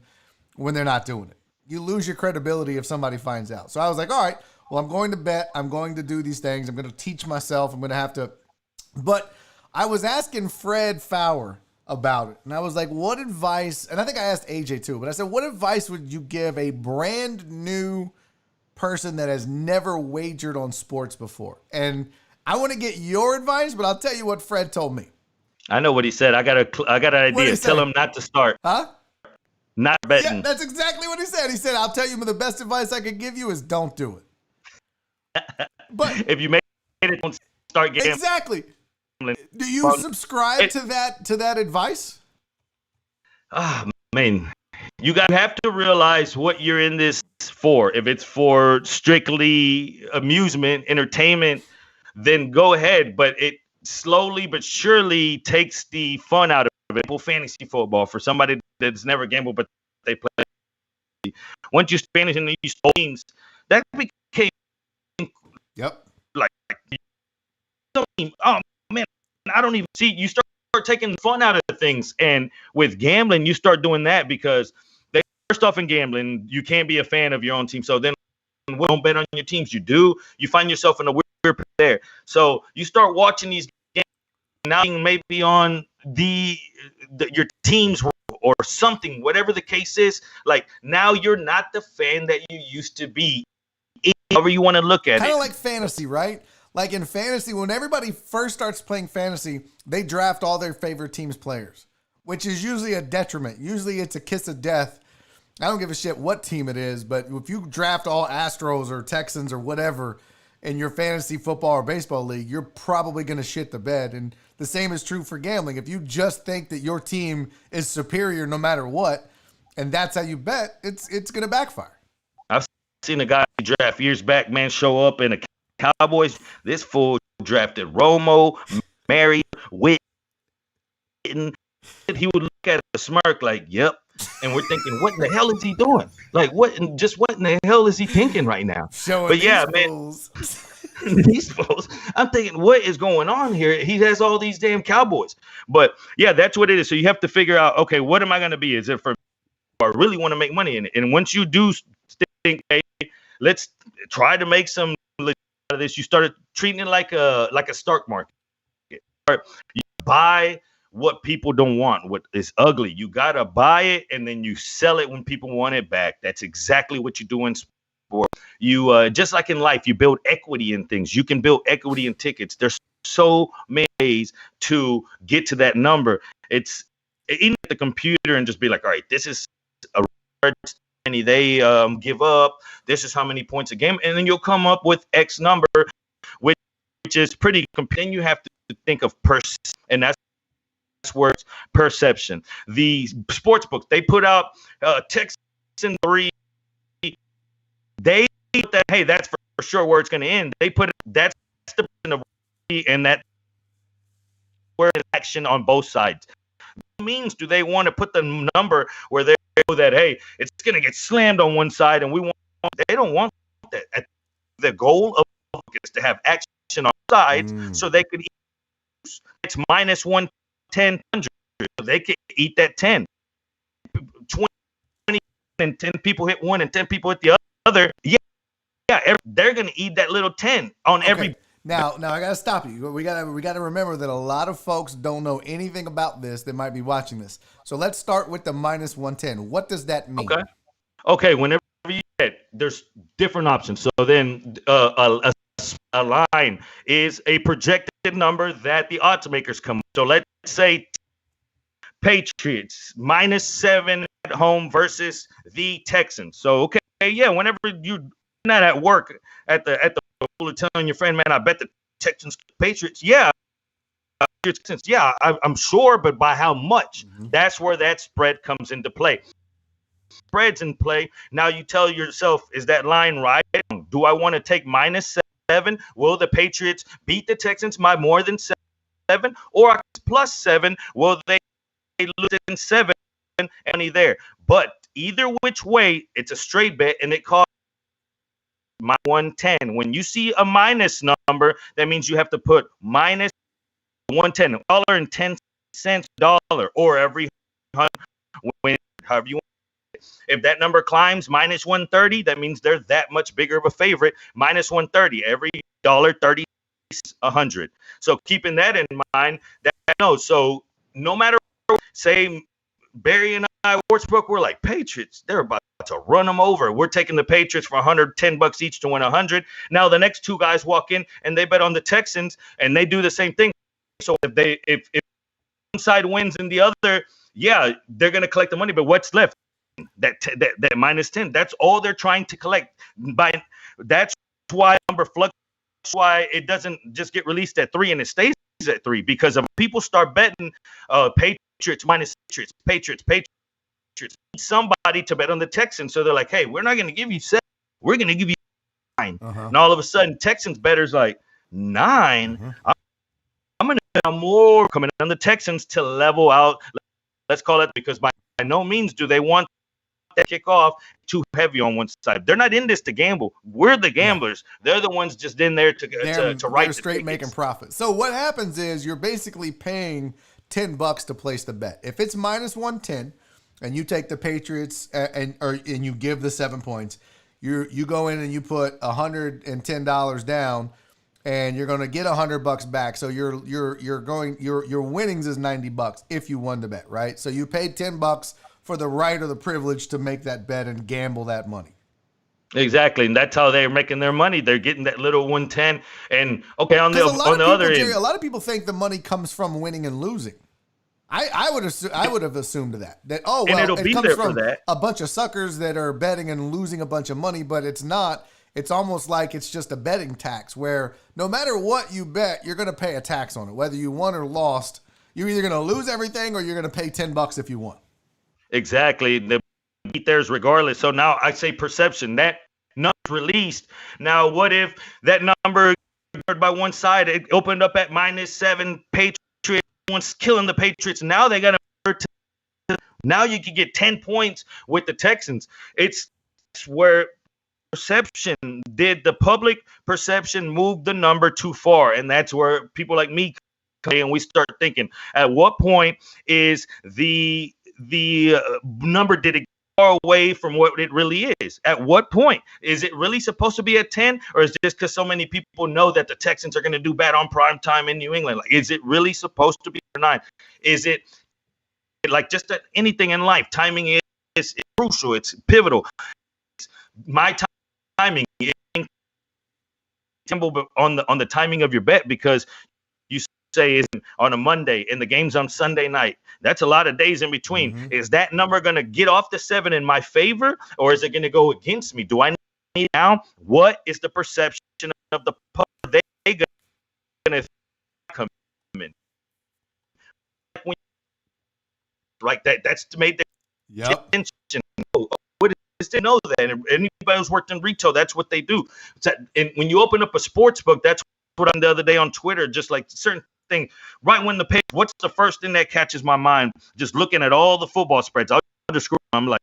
when they're not doing it. You lose your credibility if somebody finds out. So I was like, all right, well, I'm going to bet. I'm going to do these things. I'm going to teach myself. I'm going to have to. But I was asking Fred Fowler about it. And I was like, what advice? And I think I asked AJ too. But I said, what advice would you give a brand new person that has never wagered on sports before? And I want to get your advice, but I'll tell you what Fred told me. I know what he said. I got an idea. Tell him not to start. Huh? Not betting. Yeah, that's exactly what he said. He said, I'll tell you the best advice I could give you is don't do it. But if you make it, don't start gambling. Exactly. Do you subscribe to that advice? Ah, man. You have to realize what you're in this for. If it's for strictly amusement, entertainment, then go ahead. But it slowly but surely takes the fun out of it. Fantasy football for somebody that's never gambled, but they play. Once you Spanish in these teams, that became like, oh man, I don't even see. You start taking fun out of things, and with gambling, you start doing that because first off, in gambling, you can't be a fan of your own team. So then, don't bet on your teams. You do. You find yourself in a weird there. So you start watching these games now, maybe on your teams or something, whatever the case is. Like now, you're not the fan that you used to be. However you want to look at it. Kind of like fantasy, right? Like in fantasy, when everybody first starts playing fantasy, they draft all their favorite team's players, which is usually a detriment. Usually, it's a kiss of death. I don't give a shit what team it is, but if you draft all Astros or Texans or whatever in your fantasy football or baseball league, you're probably going to shit the bed. And the same is true for gambling. If you just think that your team is superior no matter what, and that's how you bet, it's going to backfire. I've seen a guy draft years back, man, show up in a Cowboys. This fool drafted Romo, Mary, Witten. He would look at a smirk like, yep. And we're thinking, what in the hell is he doing? Like, what in the hell is he thinking right now? But yeah, man, these fools. I'm thinking, what is going on here? He has all these damn Cowboys. But yeah, that's what it is. So you have to figure out, okay, what am I going to be? Is it for I really want to make money in it? And once you do think, hey, let's try to make some out of this, you started treating it like a stock market. You buy what people don't want, what is ugly. You got to buy it and then you sell it when people want it back. That's exactly what you do in sport. You just like in life, you build equity in things. You can build equity in tickets. There's so many ways to get to that number. It's even at the computer and just be like, all right, this is a many they give up. This is how many points a game. And then you'll come up with X number, which is pretty. Then you have to think of and that's where it's perception. The sports books, they put out Texan 3. They put that, hey, that's for sure where it's going to end. They put that's the and that where action on both sides. What means do they want to put the number where they know that, hey, it's going to get slammed on one side and they don't want that. The goal of is to have action on sides so they could it's minus 110, 100. They can eat that 10. and 10 people hit one and 10 people hit the other, they're going to eat that little 10 on every. Now I gotta stop you. We gotta remember that a lot of folks don't know anything about this that might be watching this. So let's start with the minus 110. What does that mean? Okay. Whenever you get, there's different options. So then a line is a projected number that the odds makers come up. So let's say Patriots -7 at home versus the Texans. So whenever you're not at work at the telling your friend, man, I bet the Texans Patriots, I'm sure, but by how much? That's where that spread comes into play. Spreads in play. Now you tell yourself, is that line right? Do I want to take -7? Will the Patriots beat the Texans by more than 7? Or +7? Will they lose in 7? Money there. But either which way, it's a straight bet, and it costs -110. When you see a minus number, that means you have to put -110, $1.10 or every 100, however you want. If that number climbs -130, that means they're that much bigger of a favorite. -130, every $1.30 100. So keeping that in mind, so no matter what, say Barry and I, Sportsbook, we're like, Patriots, they're about to run them over. We're taking the Patriots for $110 each to win 100. Now the next two guys walk in and they bet on the Texans and they do the same thing. So if one side wins and the other, they're gonna collect the money. But what's left? That -10. That's all they're trying to collect. That's why number fluctuates. Why it doesn't just get released at 3 and it stays at 3, because if people start betting Patriots minus Patriots, somebody to bet on the Texans. So they're like, hey, we're not going to give you 7. We're going to give you 9. And all of a sudden, Texans bettors like 9. I'm going to have more coming on the Texans to level out. Let's call it, because by no means do they want that kickoff too heavy on one side. They're not in this to gamble. We're the gamblers. They're the ones just in there to write they're straight making profit. So what happens is you're basically paying $10 to place the bet. If it's -110 and you take the Patriots and you give the 7 points, you go in and you put $110 down, and you're going to get $100 back. So your winnings is $90 if you won the bet, right? So you paid $10 for the right or the privilege to make that bet and gamble that money. Exactly, and that's how they're making their money. They're getting that little 110. And on the other end, a lot of people think the money comes from winning and losing. I would have assumed that it'll be comes there from for that. A bunch of suckers that are betting and losing a bunch of money, but it's not. It's almost like it's just a betting tax where no matter what you bet, you're going to pay a tax on it. Whether you won or lost, you're either going to lose everything or you're going to pay $10 if you won. Exactly. The beat theirs regardless. So now I say perception. That number's released. Now, what if that number by one side, it opened up at -7, Patriots, one's killing the Patriots. Now they got to. Now you can get 10 points with the Texans. It's where perception, did the public perception move the number too far? And that's where people like me come in and we start thinking, at what point is the number, did it get far away from what it really is? At what point is it really supposed to be at 10, or is it just because so many people know that the Texans are going to do bad on prime time in New England? Like, is it really supposed to be 9? Is it like just anything in life? Timing is crucial. It's pivotal. My timing on the timing of your bet, because you say is on a Monday and the game's on Sunday night. That's a lot of days in between. Is that number going to get off the 7 in my favor, or is it going to go against me? Do I need now? What is the perception of the public? They going to come in like that? That's to make their attention. What is to know that? And anybody who's worked in retail, that's what they do. And when you open up a sports book, that's what I did the other day on Twitter. Just like certain thing, right when the page, what's the first thing that catches my mind? Just looking at all the football spreads, I'll just scroll. I'm like,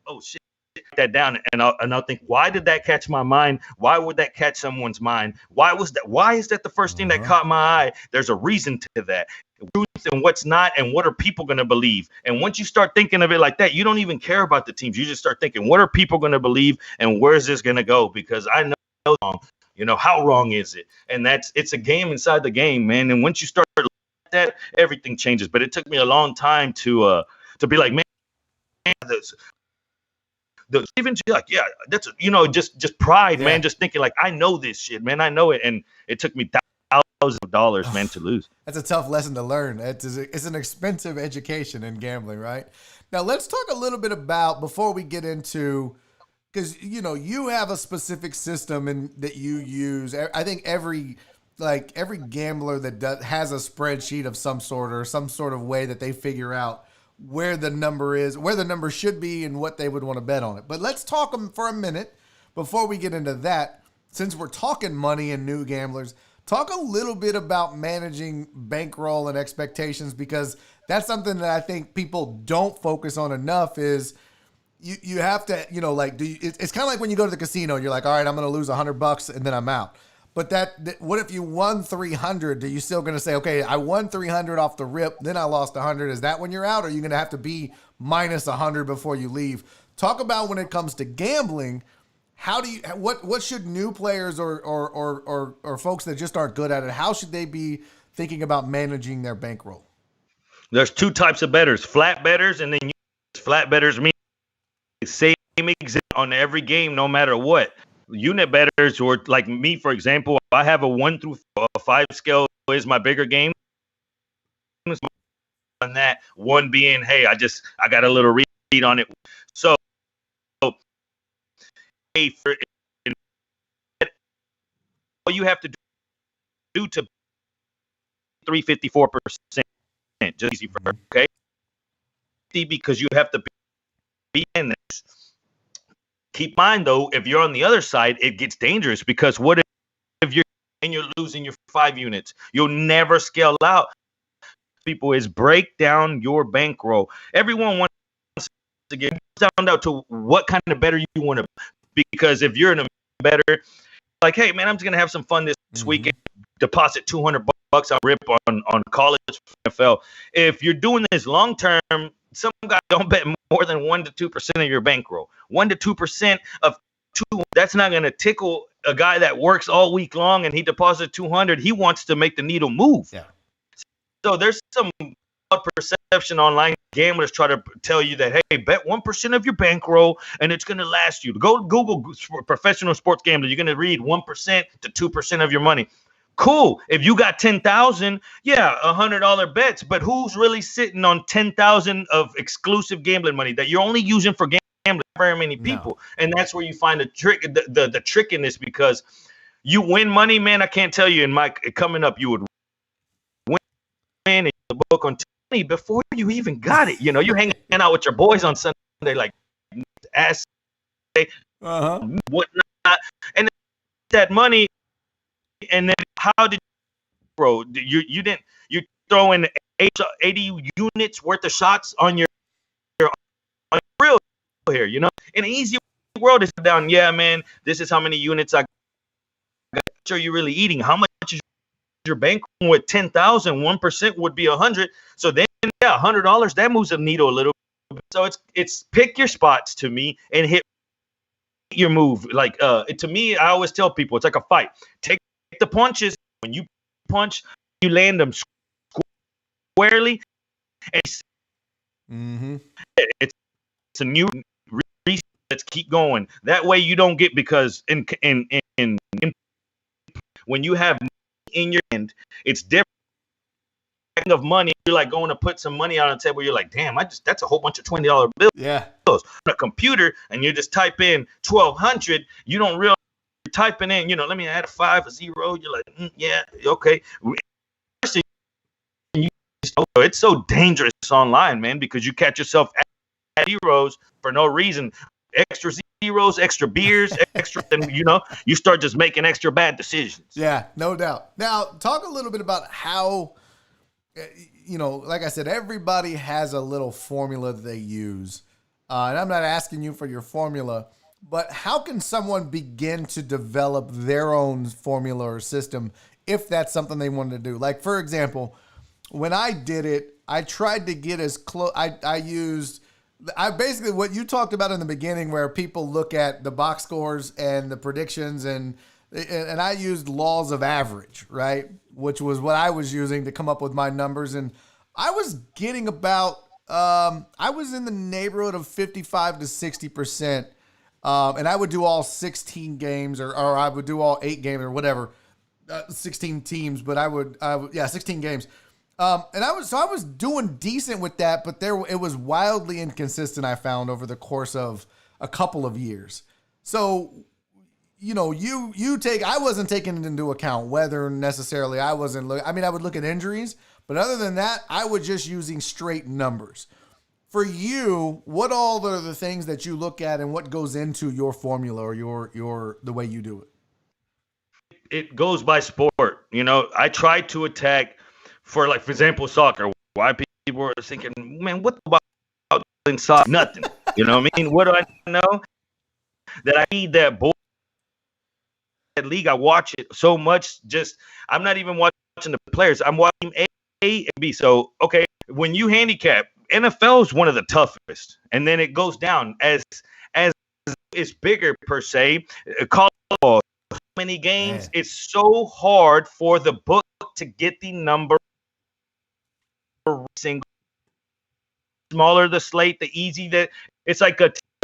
oh shit, that down, and I'll think, why did that catch my mind? Why would that catch someone's mind? Why was that? Why is that the first thing that caught my eye? There's a reason to that. truth and what's not, and what are people going to believe. And once you start thinking of it like that, you don't even care about the teams. You just start thinking, what are people going to believe, and where's this going to go? Because I know, how wrong is it? And it's a game inside the game, man. And once you start like that, everything changes. But it took me a long time to be like, man, even like, yeah, that's just pride, man. Just thinking like, I know this shit, man. I know it, and it took me thousands of dollars, man, to lose. That's a tough lesson to learn. It's an expensive education in gambling, right? Now let's talk a little bit about, before we get into, because you have a specific system that you use. I think every gambler that has a spreadsheet of some sort, or some sort of way that they figure out where the number is, where the number should be, and what they would want to bet on it. But let's talk for a minute before we get into that. Since we're talking money and new gamblers, talk a little bit about managing bankroll and expectations, because that's something that I think people don't focus on enough. Is you have to, it's kind of like when you go to the casino, you're like, all right, I'm going to lose $100 and then I'm out. But what if you won 300? Are you still going to say, okay, I won 300 off the rip, then I lost 100? Is that when you're out? Or are you going to have to be minus 100 before you leave? Talk about, when it comes to gambling, what should new players or folks that just aren't good at it, how should they be thinking about managing their bankroll? There's two types of bettors: flat bettors, and then flat bettors mean same exit on every game, no matter what. Unit bettors, or like me, for example, I have a 1 through 5 scale is my bigger game. On that, 1 being, hey, I got a little read on it. So, all you have to do to 354%, just easy for her, okay? Because you have to be in this. Keep in mind, though, if you're on the other side, it gets dangerous, because what if you're losing your 5 units? You'll never scale out. People, is break down your bankroll. Everyone wants to get down to what kind of better you want to be, because if you're in a better, like, hey, man, I'm just going to have some fun this weekend, deposit $200 on rip on college NFL. If you're doing this long term, some guys don't bet more than 1 to 2% of your bankroll. 1 to 2% of 2. That's not going to tickle a guy that works all week long and he deposits 200. He wants to make the needle move. Yeah. So there's some perception online. Gamblers try to tell you that, hey, bet 1% of your bankroll and it's going to last you. Go Google professional sports gambler. You're going to read 1% to 2% of your money. Cool. If you got 10,000, yeah, $100 bets, but who's really sitting on 10,000 of exclusive gambling money that you're only using for gambling? Very many people. No. And that's where you find the trick, the trick in this, because you win money, man. I can't tell you, in my coming up, you would win in the book on 20 before you even got it. You're hanging out with your boys on Sunday, like ass, whatnot, and that money. And then how did you grow? You're throwing 80 units worth of shots on your real here, in an easy world is down. Yeah, man, this is how many units I got. Sure, you're really eating. How much is your bank with 10,000? 1% would be 100. So then, yeah, $100 that moves the needle a little bit. So it's pick your spots to me and hit your move. Like to me, I always tell people it's like a fight. Take the punches. When you punch, you land them squarely. And it's a new reset. Let's keep going. That way you don't get, because in when you have in your hand, it's different of money. You're like going to put some money on the table. You're like, damn, that's a whole bunch of $20 bills. Yeah. On a computer, and you just type in 1,200. You don't realize. Typing in, let me add a 5, a 0. You're like, yeah, okay. It's so dangerous online, man, because you catch yourself at zeros for no reason. Extra zeros, extra beers, extra, and you start just making extra bad decisions. Yeah, no doubt. Now, talk a little bit about how, like I said, everybody has a little formula that they use. And I'm not asking you for your formula, but how can someone begin to develop their own formula or system if that's something they want to do? Like, for example, when I did it, I tried to get as close. I basically what you talked about in the beginning, where people look at the box scores and the predictions, and I used laws of average, right? Which was what I was using to come up with my numbers, and I was getting about I was in the neighborhood of 55 to 60%, and I would do all 16 games, or I would do all 8 games or whatever, 16 teams, but I would 16 games. And I was doing decent with that, but it was wildly inconsistent, I found, over the course of a couple of years. So, I wasn't taking it into account weather necessarily. I would look at injuries, but other than that, I was just using straight numbers. For you, what all are the things that you look at and what goes into your formula or the way you do it? It goes by sport. I try to attack for example, soccer. Why people are thinking, man, what about in soccer? Nothing. You know what I mean? What do I know? That I need that boy. That league, I watch it so much. I'm not even watching the players. I'm watching A and B. So, okay, when you handicap, NFL is one of the toughest, and then it goes down as it's bigger per se. College ball, so many games. Man. It's so hard for the book to get the number. Single, smaller the slate, the easy that it's like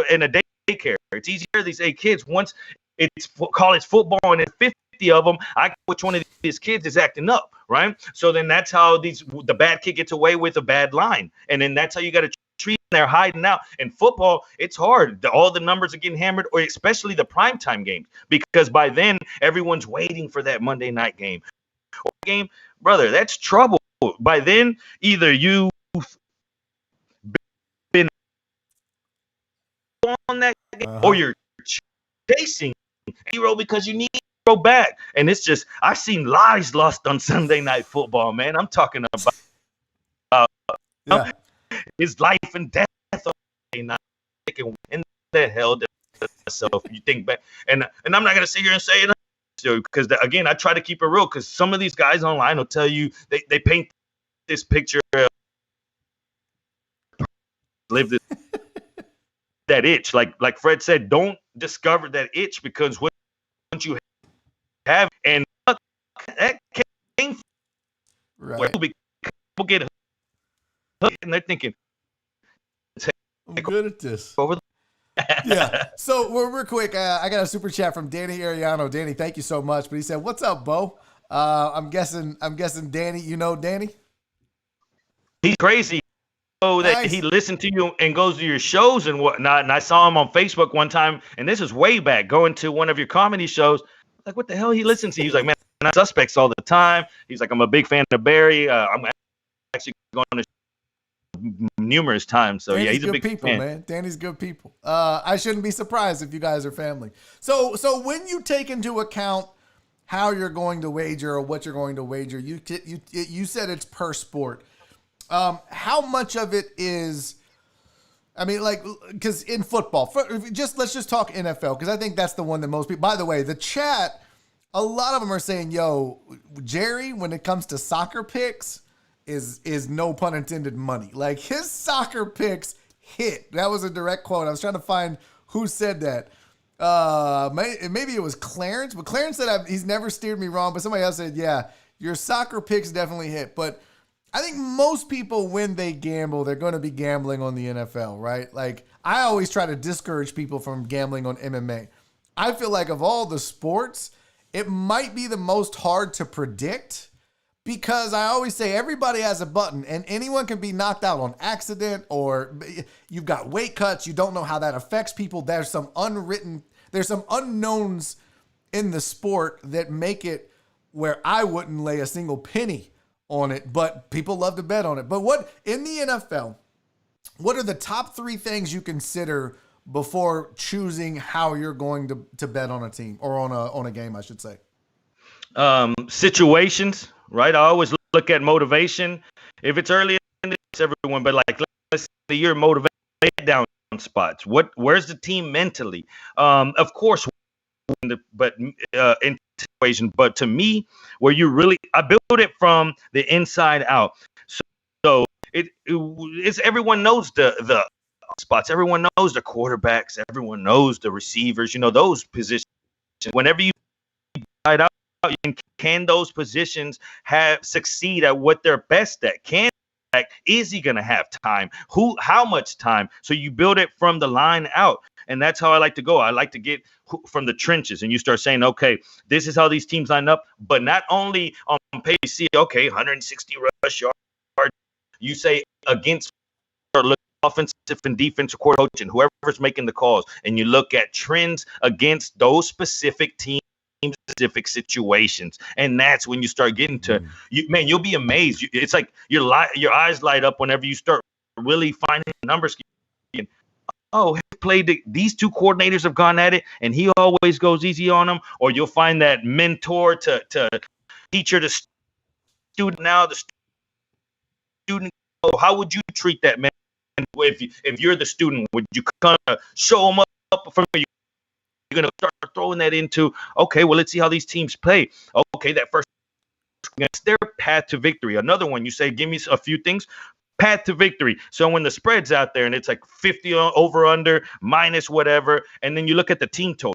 in a daycare. It's easier. These 8 kids, once it's college football and there's 50 of them, which one of these kids is acting up, right? So then that's how the bad kid gets away with a bad line, and then that's how you got to treat them. They're hiding out. In football, it's hard. All the numbers are getting hammered, or especially the primetime games, because by then everyone's waiting for that Monday night game. Brother, that's trouble. By then, either you've been on that game, or you're chasing hero because you need hero back. And it's just, I've seen lives lost on Sunday Night Football, man. I'm talking about his life and death on Sunday night. In the hell did myself? You think back, and I'm not gonna sit here and say it. Because again, I try to keep it real, because some of these guys online will tell you they paint this picture of live this that itch. Like Fred said, don't discover that itch, because once you have, and that came from where people get hooked and they're thinking, I'm good at this. Over yeah. So real quick, I got a super chat from Danny Ariano. Danny, thank you so much. But he said, "What's up, Bo?" I'm guessing Danny. You know Danny? He's crazy. Oh, that he listened to you and goes to your shows and whatnot. And I saw him on Facebook one time, and this is way back, going to one of your comedy shows. Like, what the hell he listens to? He's like, man, I'm Suspects all the time. He's like, I'm a big fan of Barry. I'm actually going to numerous times. So Danny's he's a big people, fan. Man. Danny's good people. I shouldn't be surprised if you guys are family. So when you take into account how you're going to wager or what you're going to wager, you said it's per sport. How much of it is? I mean, because in football, let's just talk NFL, because I think that's the one that most people. By the way, the chat, a lot of them are saying, "Yo, Jerry, when it comes to soccer picks, is no pun intended money. Like, his soccer picks hit." That was a direct quote. I was trying to find who said that. Maybe it was Clarence, but Clarence said he's never steered me wrong. But somebody else said, "Yeah, your soccer picks definitely hit." But I think most people, when they gamble, they're going to be gambling on the NFL, right? Like, I always try to discourage people from gambling on MMA. I feel like of all the sports, it might be the most hard to predict, because I always say everybody has a button and anyone can be knocked out on accident, or you've got weight cuts. You don't know how that affects people. There's some unknowns in the sport that make it where I wouldn't lay a single penny on it, but people love to bet on it. But what in the NFL, what are the top 3 things you consider before choosing how you're going to bet on a team, or on a game, I should say? Situations, right? I always look at motivation. If it's early in it's everyone, but let's say you're motivated down spots. Where's the team mentally? Of course, in situation, but to me, where I build it from the inside out. So it's everyone knows the spots. Everyone knows the quarterbacks. Everyone knows the receivers. Those positions. Whenever you find out, can those positions succeed at what they're best at? Is he going to have time? How much time? So you build it from the line out. And that's how I like to go. I like to get from the trenches, and you start saying, okay, this is how these teams line up. But not only on paper, you see, okay, 160 rush yards. You say against offensive and defensive coach and whoever's making the calls, and you look at trends against those specific teams, specific situations, and that's when you start getting to you'll be amazed. It's like your eyes light up whenever you start really finding numbers. Oh, he played these two coordinators have gone at it, and he always goes easy on them. Or you'll find that mentor to teacher to student. Now the student, how would you treat that man? If you're the student, would you kind of show them up from you? You're going to start throwing that into, okay, well, let's see how these teams play. Okay, that first, it's their path to victory. Another one, you say, give me a few things. Path to victory. So when the spread's out there and it's like 50 over under minus whatever, and then you look at the team total,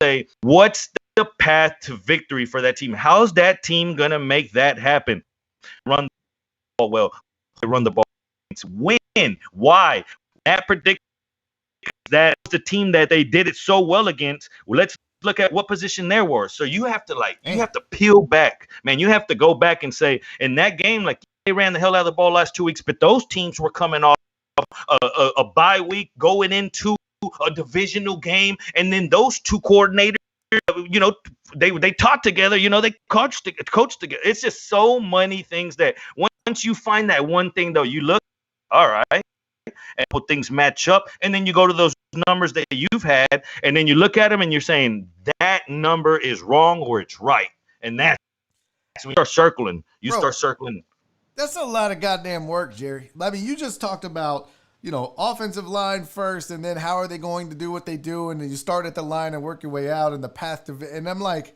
say, what's the path to victory for that team? How's that team going to make that happen? Run the ball well. They run the ball. It's win. Why? That prediction. That's the team that they did it so well against. Well, let's look at what position there was. So you have to peel back, man. You have to go back and say, in that game, like they ran the hell out of the ball last 2 weeks, but those teams were coming off a bye week, going into a divisional game, and then those two coordinators, they taught together, they coached together. It's just so many things that once you find that one thing, though, you look, all right, and put things match up, and then you go to those numbers that you've had, and then you look at them and you're saying that number is wrong or it's right, and that's when you start circling. Start circling. That's a lot of goddamn work, Jerry. I mean, you just talked about, offensive line first, and then how are they going to do what they do, and then you start at the line and work your way out, and the path to, and I'm like,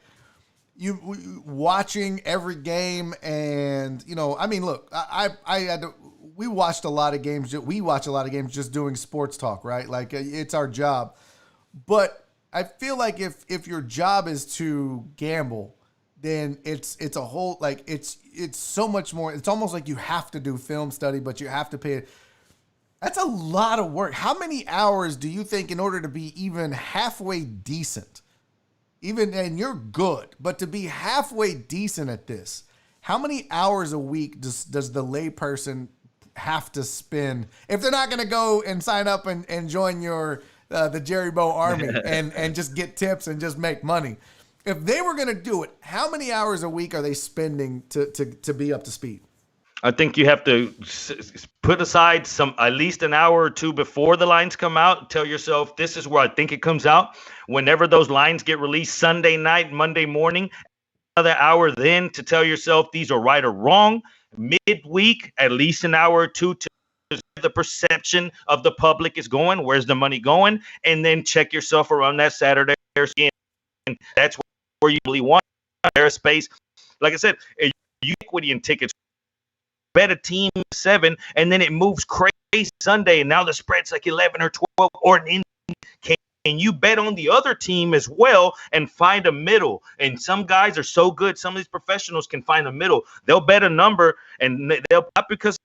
watching every game, and I mean, look, I had to. We watched a lot of games. We watch a lot of games just doing sports talk, right? Like it's our job. But I feel like if your job is to gamble, then it's a whole, like it's so much more. It's almost like you have to do film study, but you have to pay it. That's a lot of work. How many hours do you think in order to be even halfway decent, and you're good, but to be halfway decent at this, how many hours a week does the layperson have to spend if they're not going to go and sign up and join the Jerry Bow Army and just get tips and just make money? If they were going to do it, how many hours a week are they spending to be up to speed? I think you have to put aside at least an hour or two before the lines come out. Tell yourself, this is where I think it comes out. Whenever those lines get released Sunday night, Monday morning, another hour then to tell yourself these are right or wrong. Midweek, at least an hour or two to the perception of the public is going. Where's the money going? And then check yourself around that Saturday. And that's where you really want airspace. Like I said, equity in tickets. Bet a team 7, and then it moves crazy Sunday, and now the spread's like 11 or 12 or an in. And you bet on the other team as well and find a middle. And some guys are so good. Some of these professionals can find a middle. They'll bet a number, and they'll not because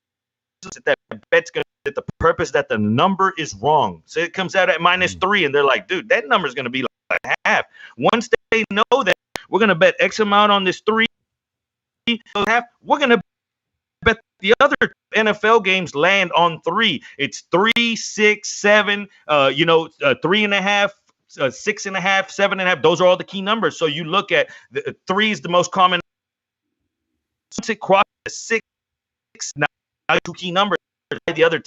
that bet's going to the purpose that the number is wrong. So it comes out at -3, and they're like, dude, that number is going to be like half. Once they know that we're going to bet X amount on this 3, half, we're going to bet the other NFL games land on 3. It's 3, 6, 7, 3.5, 6.5, 7.5. Those are all the key numbers. So you look at 3 is the most common. Once it crosses 6, now 2 key numbers. The other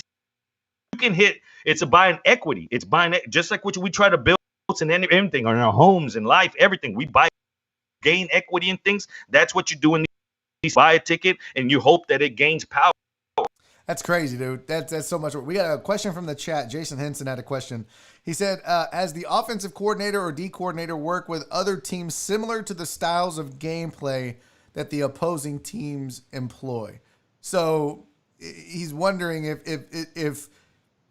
you can hit. It's a buying equity. It's buying just like what we try to build and anything on our homes and life, everything we buy, gain equity in things. That's what you do in these. Buy a ticket and you hope that it gains power. That's crazy, dude. That's so much work. We got a question from the chat. Jason Henson had a question. He said, has the offensive coordinator or D coordinator work with other teams similar to the styles of gameplay that the opposing teams employ? So he's wondering if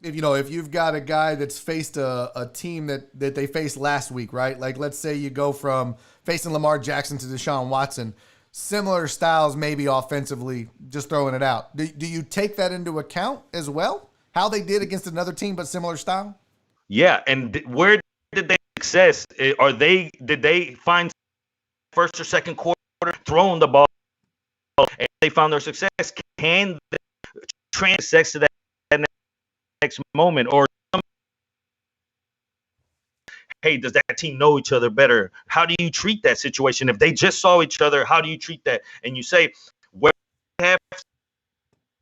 if you've got a guy that's faced a team that they faced last week, right? Like, let's say you go from facing Lamar Jackson to Deshaun Watson, similar styles maybe offensively, just throwing it out. Do you take that into account as well? How they did against another team but similar style? Yeah, and where did they success? Did they find first or second quarter throwing the ball and they found their success? Can they translate to that next moment? Or hey, does that team know each other better? How do you treat that situation? If they just saw each other, how do you treat that? And you say, where they have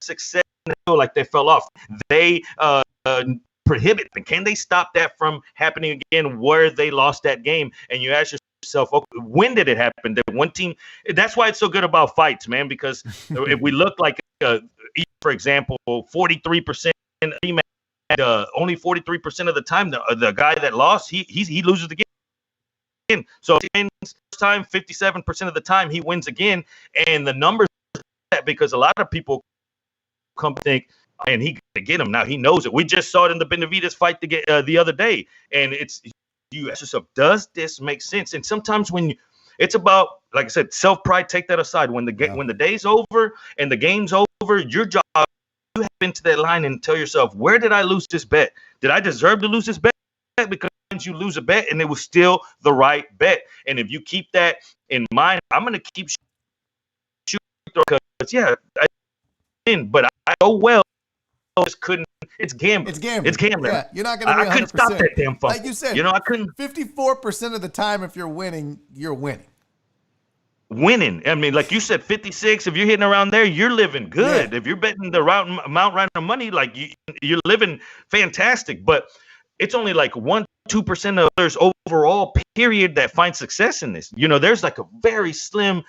success, like they fell off, they prohibit. And can they stop that from happening again where they lost that game? And you ask yourself, okay, when did it happen? Did one team? That's why it's so good about fights, man, because if we look like, for example, 43%, only 43% of the time, the guy that lost, he loses the game. So first time, 57% of the time he wins again, and the numbers that because a lot of people come think, and he gonna get him now. He knows it. We just saw it in the Benavidez fight the other day, and you ask yourself, does this make sense? And sometimes when it's about, like I said, self-pride, take that aside. When the day's over and the game's over, your job, you have into that line and tell yourself, where did I lose this bet? Did I deserve to lose this bet? Because you lose a bet and it was still the right bet. And if you keep that in mind, I'm going to keep shooting because, yeah, I didn't, but I go well. Just couldn't. It's gambling. It's gambling. Yeah, you're not going to be 100%. I couldn't stop that damn fuck. Like you said, I couldn't. 54% of the time, if you're winning, you're winning. I mean, like you said, 56. If you're hitting around there, you're living good. Yeah. If you're betting the amount right of money, like you're living fantastic. But it's only like 1-2% of others overall, period, that find success in this. There's like a very slim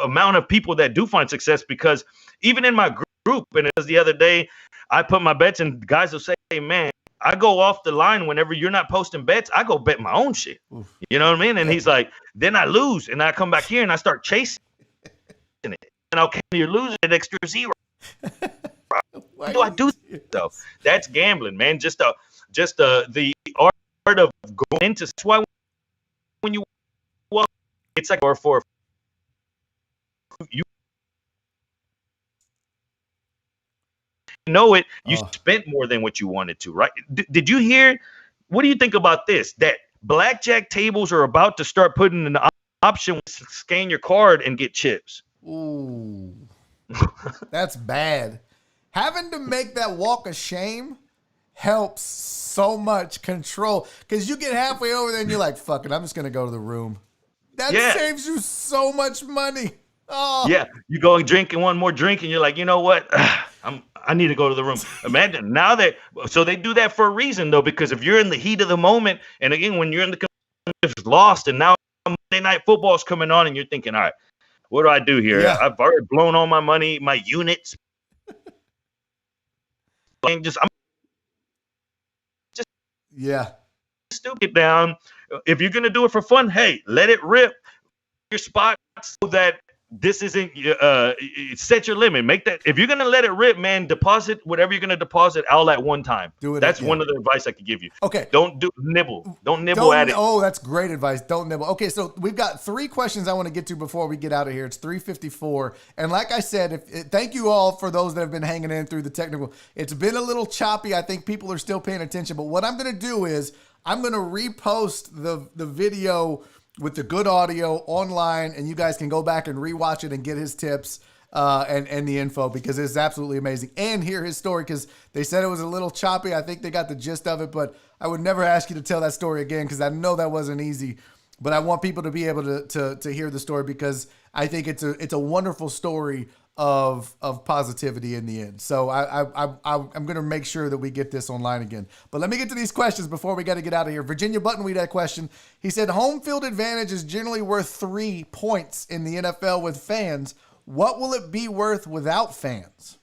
amount of people that do find success, because even in my group, and it was the other day, I put my bets and guys will say, hey, man, I go off the line whenever you're not posting bets. I go bet my own shit. Oof. You know what I mean? And he's like, then I lose. And I come back here and I start chasing it. And okay, you're losing an extra zero. Why do I do that, though? That's gambling, man. Just the art of going into. That's why when you walk, it's like for you know it, you spent more than what you wanted to, right? Did you hear? What do you think about this? That blackjack tables are about to start putting an option to scan your card and get chips. Ooh, that's bad. Having to make that walk of shame helps so much control, because you get halfway over there and you're like, fuck it, I'm just going to go to the room. That saves you so much money. Oh. Yeah, you go and drink one more drink and you're like, you know what? I need to go to the room. Imagine now so they do that for a reason, though, because if you're in the heat of the moment, and again, when you're in the lost, and now Monday Night Football is coming on, and you're thinking, all right, what do I do here? Yeah. I've already blown all my money, my units. I'm just stupid down. If you're gonna do it for fun, hey, let it rip your spot so that this isn't set your limit. Make that, if you're gonna let it rip, man, deposit whatever you're gonna deposit all at one time. Do it. That's one of the advice I could give you. Okay. Don't nibble at it. Oh, that's great advice. Don't nibble. Okay, so we've got 3 questions I want to get to before we get out of here. It's 3:54, and like I said, thank you all for those that have been hanging in through the technical. It's been a little choppy. I think people are still paying attention, but what I'm gonna do is I'm gonna repost the video with the good audio online, and you guys can go back and rewatch it and get his tips and the info, because it's absolutely amazing, and hear his story, because they said it was a little choppy. I think they got the gist of it, but I would never ask you to tell that story again, because I know that wasn't easy. But I want people to be able to hear the story, because I think it's a wonderful story of positivity in the end. So I'm going to make sure that we get this online again. But let me get to these questions before we got to get out of here. Virginia Buttonweed had a question. He said, home field advantage is generally worth 3 points in the NFL with fans. What will it be worth without fans?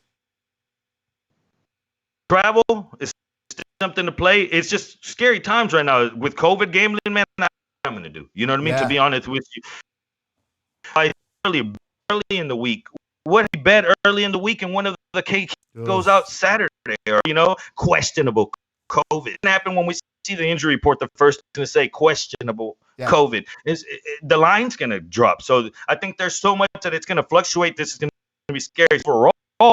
Travel is something to play. It's just scary times right now with COVID gambling, man. I'm going to do, you know what I mean? Yeah. To be honest with you, early in the week, what he bet early in the week, and one of the cake goes out Saturday, or questionable COVID. It happened when we see the injury report. The first thing to say questionable COVID is the line's gonna drop. So I think there's so much that it's gonna fluctuate. This is gonna be scary for all.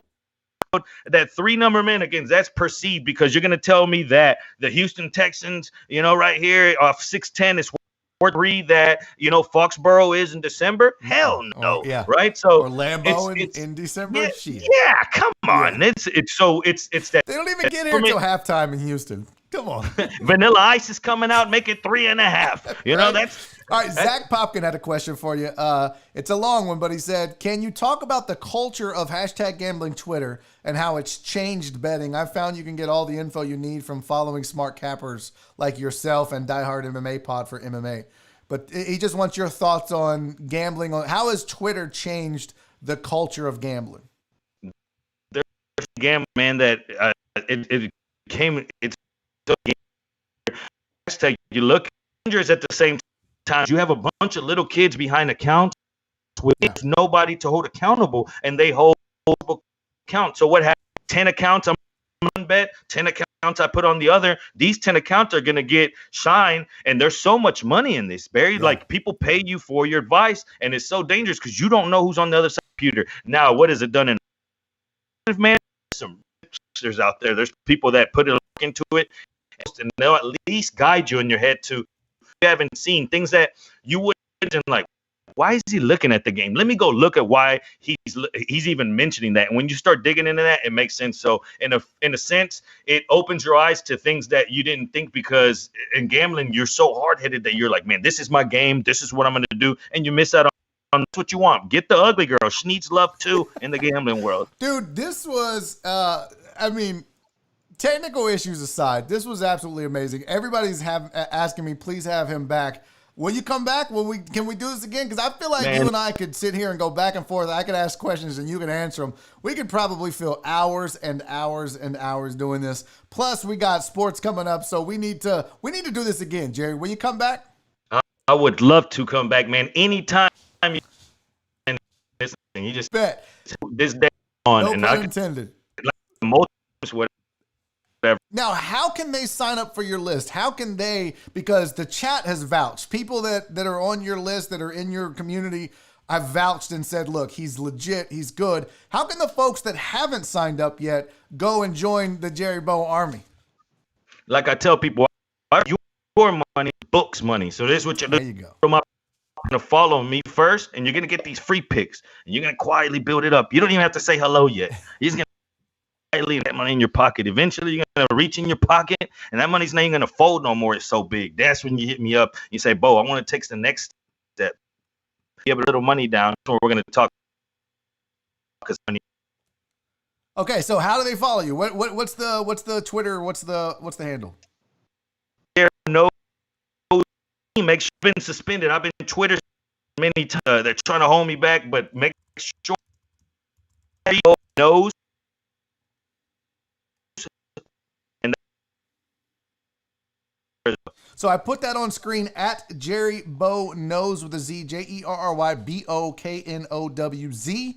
That 3-number man, again, that's perceived, because you're gonna tell me that the Houston Texans, right here off 6'10" is worth 3 that Foxborough is in December. Hell no, right? So or Lambeau in December. Yeah, come on. It's that they don't even get here until halftime in Houston. Come on. Vanilla Ice is coming out, make it 3.5. That's all right. Zach Popkin had a question for you. It's a long one, but he said, can you talk about the culture of #gambling Twitter and how it's changed betting? I've found you can get all the info you need from following smart cappers like yourself and Diehard MMA Pod for MMA. But he just wants your thoughts on gambling. On how has Twitter changed the culture of gambling? There's a gambling, man, that it came. It's hashtag you look dangerous at the same time. You have a bunch of little kids behind accounts with nobody to hold accountable, and they hold accounts. So what happens? 10 accounts I'm on bet, 10 accounts I put on the other. These 10 accounts are gonna get shine, and there's so much money in this, Barry. Like, people pay you for your advice, and it's so dangerous because you don't know who's on the other side of the computer. Now, what has it done in man? Some there's out there. There's people that put it into it, and they'll at least guide you in your head to. You haven't seen things that you wouldn't like. Why is he looking at the game? Let me go look at why he's even mentioning that. And when you start digging into that, it makes sense. So in a sense, it opens your eyes to things that you didn't think, because in gambling, you're so hard-headed that you're like, man, this is my game. This is what I'm going to do. And you miss out on what you want. Get the ugly girl. She needs love too in the gambling world. Dude, this was, technical issues aside, this was absolutely amazing. Everybody's asking me, please have him back. Will you come back? Can we do this again? Because I feel like you and I could sit here and go back and forth. I could ask questions and you can answer them. We could probably fill hours and hours and hours doing this. Plus, we got sports coming up, so we need to do this again. Jerry, will you come back? I would love to come back, man. Anytime you just bet this day on, no and pun intended. Now, how can they sign up for your list? How can they, because the chat has vouched. People that are on your list, that are in your community, have vouched and said, look, he's legit, he's good. How can the folks that haven't signed up yet go and join the Jerry Bow Army? Like I tell people, your money, books money. So this is what you're doing. There you go. You're going to follow me first, and you're going to get these free picks, and you're going to quietly build it up. You don't even have to say hello yet. You're just going to leave that money in your pocket. Eventually, you're going to reach in your pocket, and that money's not even going to fold no more. It's so big. That's when you hit me up. You say, Bo, I want to take the next step. You have a little money down. That's what we're going to talk. Okay, so how do they follow you? What's the Twitter? What's the handle? No, make sure I've been suspended. I've been Twitter many times. They're trying to hold me back, but make sure everybody knows. So I put that on screen at Jerry Bow Knows with a Z, JerryBowKnowz.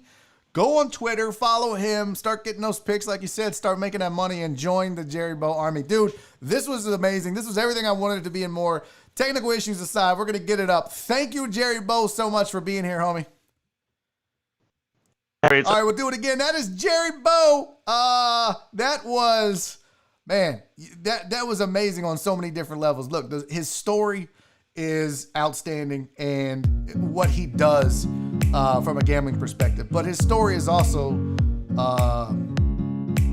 Go on Twitter, follow him, start getting those picks, like you said, start making that money, and join the Jerry Bow Army. Dude, this was amazing. This was everything I wanted it to be and more. Technical issues aside, we're going to get it up. Thank you, Jerry Bow, so much for being here, homie. All right, we'll do it again. That is Jerry Bow. That was... Man, that was amazing on so many different levels. Look, his story is outstanding, and what he does from a gambling perspective. But his story is also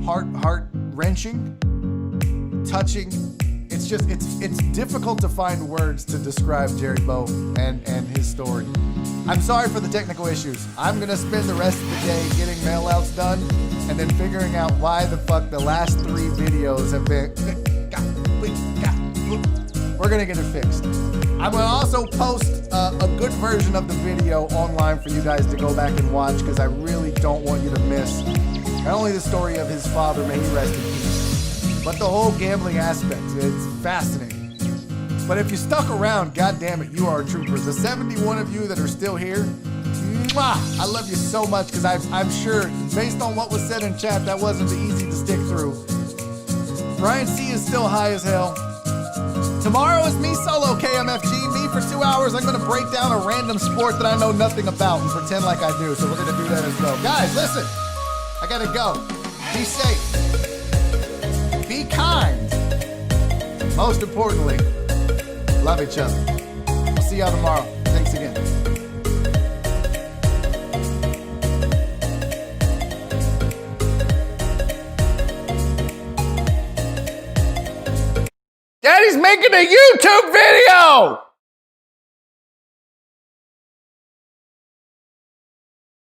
heart-wrenching, touching. It's just it's difficult to find words to describe Jerry Bow and his story. I'm sorry for the technical issues. I'm gonna spend the rest of the day getting mail-outs done, and then figuring out why the fuck the last 3 videos have been. We're gonna get it fixed. I'm gonna also post a good version of the video online for you guys to go back and watch, because I really don't want you to miss not only the story of his father, may he rest in peace, but the whole gambling aspect. It's fascinating. But if you stuck around, God damn it, you are a trooper. The 71 of you that are still here, Mwah! I love you so much because I'm sure, based on what was said in chat, that wasn't easy to stick through. Ryan C is still high as hell. Tomorrow is me solo KMFG. Me for 2 hours. I'm going to break down a random sport that I know nothing about and pretend like I do. So we're going to do that as well. Guys, listen. I got to go. Be safe. Be kind. Most importantly, love each other. We'll see y'all tomorrow. Thanks again. Daddy's making a YouTube video!